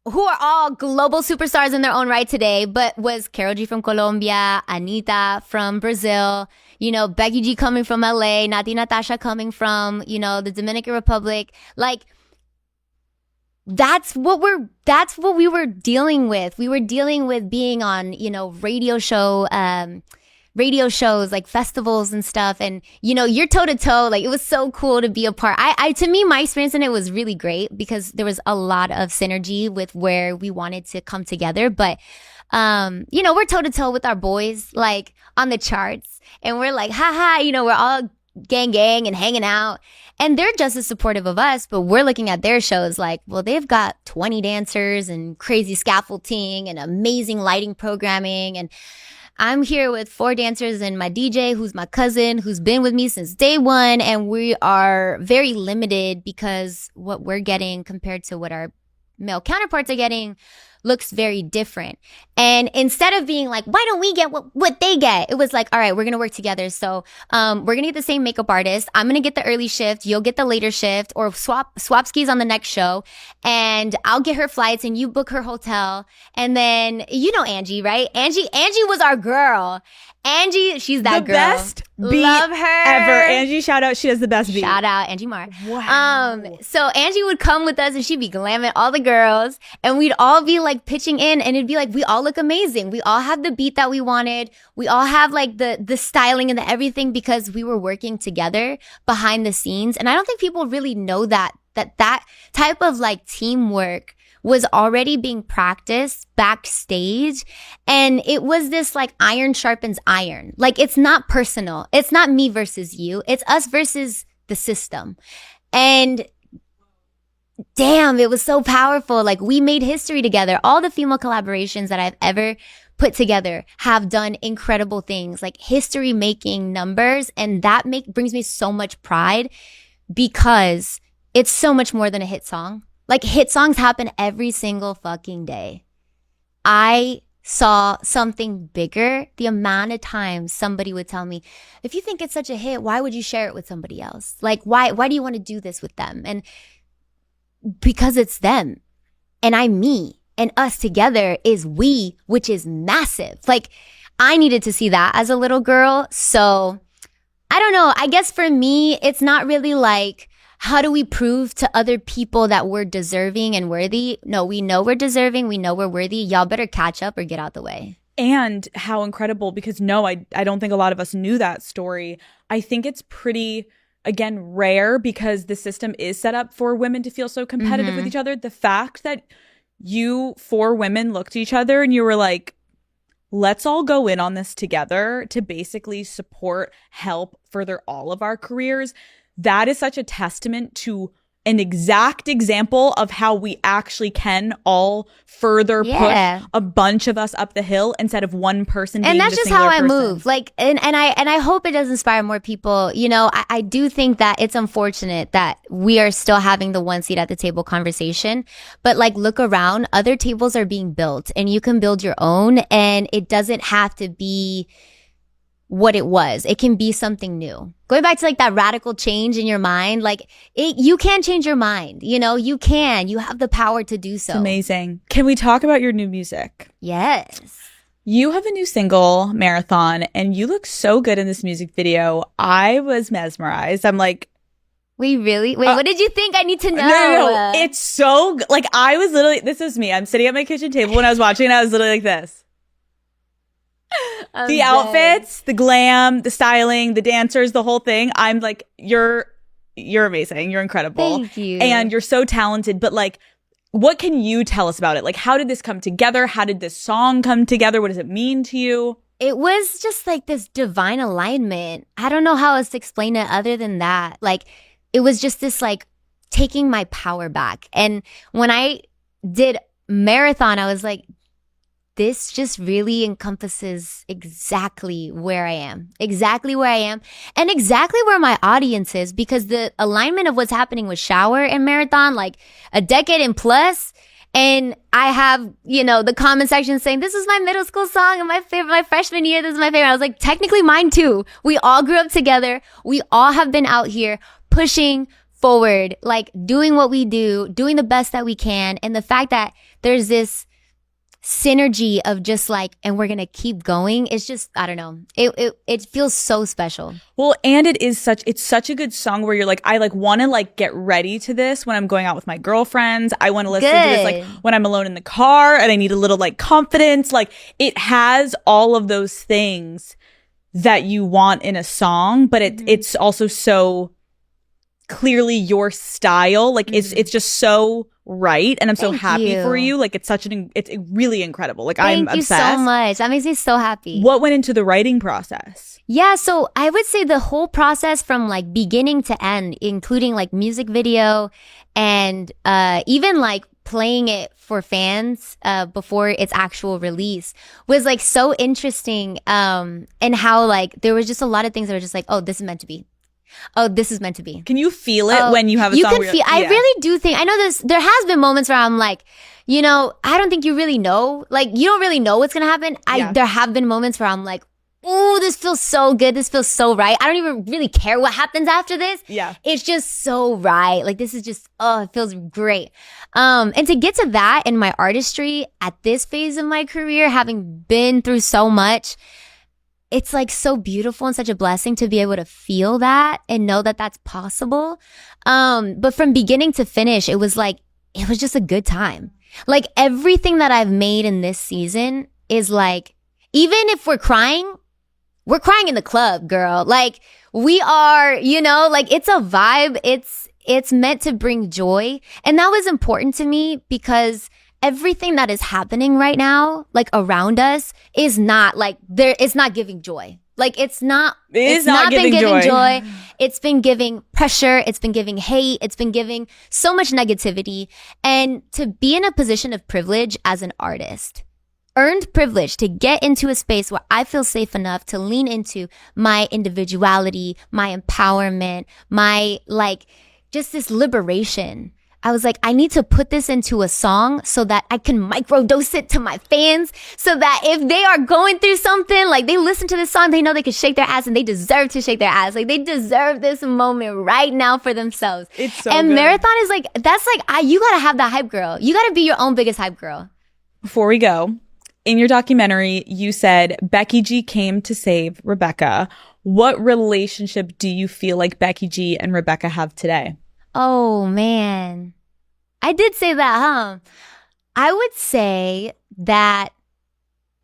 who are all global superstars in their own right today, but was Karol G from Colombia, Anita from Brazil, you know, Becky G coming from LA, Nati Natasha coming from, you know, the Dominican Republic. Like, that's what we were dealing with. We were dealing with being on, you know, radio shows, like festivals and stuff. And, you know, you're toe to toe. Like, it was so cool to be a part. To me, my experience in it was really great because there was a lot of synergy with where we wanted to come together. But, you know, we're toe to toe with our boys, like on the charts, and we're like, haha, you know, we're all gang and hanging out. And they're just as supportive of us, but we're looking at their shows like, well, they've got 20 dancers and crazy scaffolding and amazing lighting programming. And I'm here with 4 dancers and my DJ, who's my cousin, who's been with me since day one. And we are very limited because what we're getting compared to what our male counterparts are getting looks very different. And instead of being like, why don't we get what they get? It was like, all right, we're going to work together. So, we're going to get the same makeup artist. I'm going to get the early shift. You'll get the later shift, or swap skis on the next show. And I'll get her flights and you book her hotel. And then, you know, Angie, right? Angie was our girl. Angie, she's that girl. The best beat Love her ever. Angie, shout out. She has the best beat. Shout out Angie Marr. Wow. So Angie would come with us and she'd be glamming all the girls, and we'd all be like pitching in, and it'd be like, we all look amazing. We all have the beat that we wanted. We all have like the styling and the everything because we were working together behind the scenes. And I don't think people really know that type of like teamwork was already being practiced backstage. And it was this like iron sharpens iron. Like, it's not personal. It's not me versus you. It's us versus the system. And damn, it was so powerful. Like, we made history together. All the female collaborations that I've ever put together have done incredible things, like history making numbers. And that brings me so much pride because it's so much more than a hit song. Like, hit songs happen every single fucking day. I saw something bigger. The amount of times somebody would tell me, if you think it's such a hit, why would you share it with somebody else? Like, why do you want to do this with them? And because it's them and I'm me, and us together is we, which is massive. Like, I needed to see that as a little girl. So I don't know. I guess for me, it's not really like, how do we prove to other people that we're deserving and worthy? No, we know we're deserving. We know we're worthy. Y'all better catch up or get out the way. And how incredible, because no, I don't think a lot of us knew that story. I think it's pretty, again, rare because the system is set up for women to feel so competitive with each other. The fact that you 4 women looked at each other and you were like, let's all go in on this together to basically support, help further all of our careers. That is such a testament to an exact example of how we actually can all further push a bunch of us up the hill instead of one person being and that's the just how I person. move. Like, and I hope it does inspire more people. You know, I do think that it's unfortunate that we are still having the one seat at the table conversation, but like, look around, other tables are being built and you can build your own, and it doesn't have to be what it was. It can be something new. Going back to like that radical change in your mind, like you can change your mind. You know, you have the power to do so. It's amazing. Can we talk about your new music? Yes. You have a new single, Marathon, and you look so good in this music video. I was mesmerized. I'm like, Wait, really? Wait, what did you think? I need to know. No. It's so like I was literally, this is me. I'm sitting at my kitchen table when I was watching and I was literally like this. The outfits, the glam, the styling, the dancers, the whole thing. I'm like, you're amazing. You're incredible. Thank you. And you're so talented. But like, what can you tell us about it? Like, how did this come together? How did this song come together? What does it mean to you? It was just like this divine alignment. I don't know how else to explain it other than that. Like, it was just this like taking my power back. And when I did Marathon, I was like, this just really encompasses exactly where I am, and exactly where my audience is, because the alignment of what's happening with Shower and Marathon, like a decade and plus. And I have, you know, the comment section saying, this is my middle school song and my favorite, my freshman year, this is my favorite. I was like, technically mine too. We all grew up together. We all have been out here pushing forward, like doing what we do, doing the best that we can. And the fact that there's this synergy of just like, and we're gonna keep going, it's just, I don't know, it feels so special. Well, and it's such a good song where you're like, I like want to like get ready to this when I'm going out with my girlfriends. I want to listen to this like when I'm alone in the car and I need a little like confidence. Like it has all of those things that you want in a song, but it's also so clearly your style. Like it's just so right, and I'm so happy for you. Like it's really incredible. Like I'm obsessed. Thank you so much. That makes me so happy. What went into the writing process? Yeah, so I would say the whole process from like beginning to end, including like music video and even like playing it for fans before its actual release, was like so interesting. And how like there was just a lot of things that were just like, oh, this is meant to be. Oh, this is meant to be. Can you feel it when you have a song? You can feel. I really do think. I know there has been moments where I'm like, you know, I don't think you really know. Like, you don't really know what's gonna happen. There have been moments where I'm like, ooh, this feels so good. This feels so right. I don't even really care what happens after this. Yeah, it's just so right. Like this is just, it feels great. And to get to that in my artistry at this phase of my career, having been through so much, it's like so beautiful and such a blessing to be able to feel that and know that that's possible. But from beginning to finish, it was just a good time. Like everything that I've made in this season is like, even if we're crying in the club, girl. Like we are, you know, like it's a vibe. It's meant to bring joy. And that was important to me because everything that is happening right now, like around us, is not like it's not giving joy. Like it's not been giving joy. It's been giving pressure. It's been giving hate. It's been giving so much negativity. And to be in a position of privilege as an artist, earned privilege to get into a space where I feel safe enough to lean into my individuality, my empowerment, my like just this liberation. I was like, I need to put this into a song so that I can microdose it to my fans, so that if they are going through something, like they listen to this song, they know they can shake their ass and they deserve to shake their ass. Like they deserve this moment right now for themselves. It's so and good. Marathon is like, that's like, you gotta have that hype girl. You gotta be your own biggest hype girl. Before we go, in your documentary, you said Becky G came to save Rebecca. What relationship do you feel like Becky G and Rebecca have today? Oh, man. I did say that, huh? I would say that,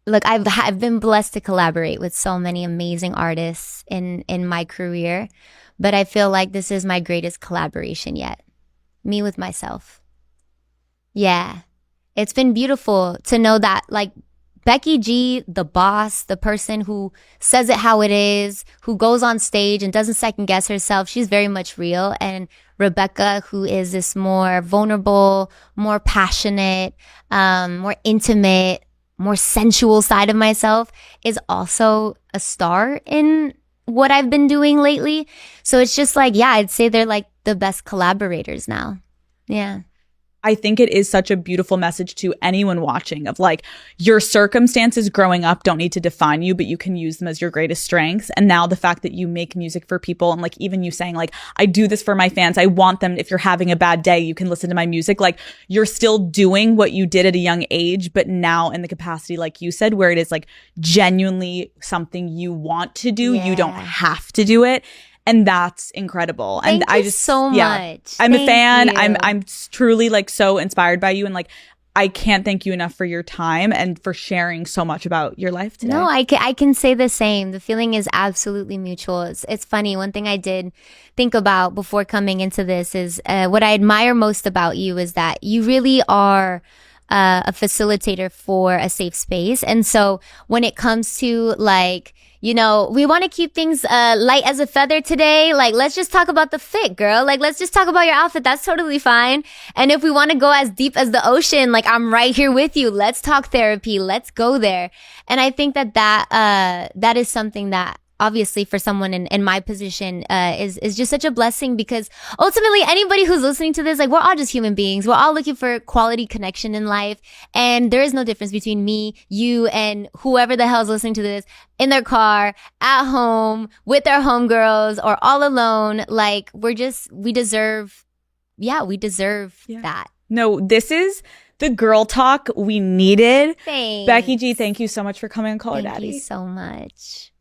look, I've been blessed to collaborate with so many amazing artists in my career, but I feel like this is my greatest collaboration yet. Me with myself. Yeah. It's been beautiful to know that, like, Becky G, the boss, the person who says it how it is, who goes on stage and doesn't second guess herself, she's very much real. And Rebecca, who is this more vulnerable, more passionate, more intimate, more sensual side of myself, is also a star in what I've been doing lately. So it's just like, yeah, I'd say they're like the best collaborators now. Yeah. I think it is such a beautiful message to anyone watching of like, your circumstances growing up don't need to define you, but you can use them as your greatest strengths. And now the fact that you make music for people, and like even you saying like, I do this for my fans. I want them, if you're having a bad day, you can listen to my music. Like, you're still doing what you did at a young age, but now in the capacity, like you said, where it is like genuinely something you want to do. You don't have to do it. And that's incredible. Thank and I you just so much. I'm a fan. You. I'm truly like so inspired by you, and like I can't thank you enough for your time and for sharing so much about your life today. No, I can say the same. The feeling is absolutely mutual. It's funny. One thing I did think about before coming into this is what I admire most about you is that you really are a facilitator for a safe space. And so when it comes to like, you know, we want to keep things light as a feather today. Like, let's just talk about the fit, girl. Like, let's just talk about your outfit. That's totally fine. And if we want to go as deep as the ocean, like, I'm right here with you. Let's talk therapy. Let's go there. And I think that is something that obviously for someone in my position is just such a blessing, because ultimately anybody who's listening to this, like, we're all just human beings. We're all looking for quality connection in life, and there is no difference between me, you, and whoever the hell is listening to this in their car, at home, with their homegirls, or all alone. Like, we deserve that. No, this is the girl talk we needed. Thanks. Becky G, thank you so much for coming on Call Her Daddy. Thank you so much.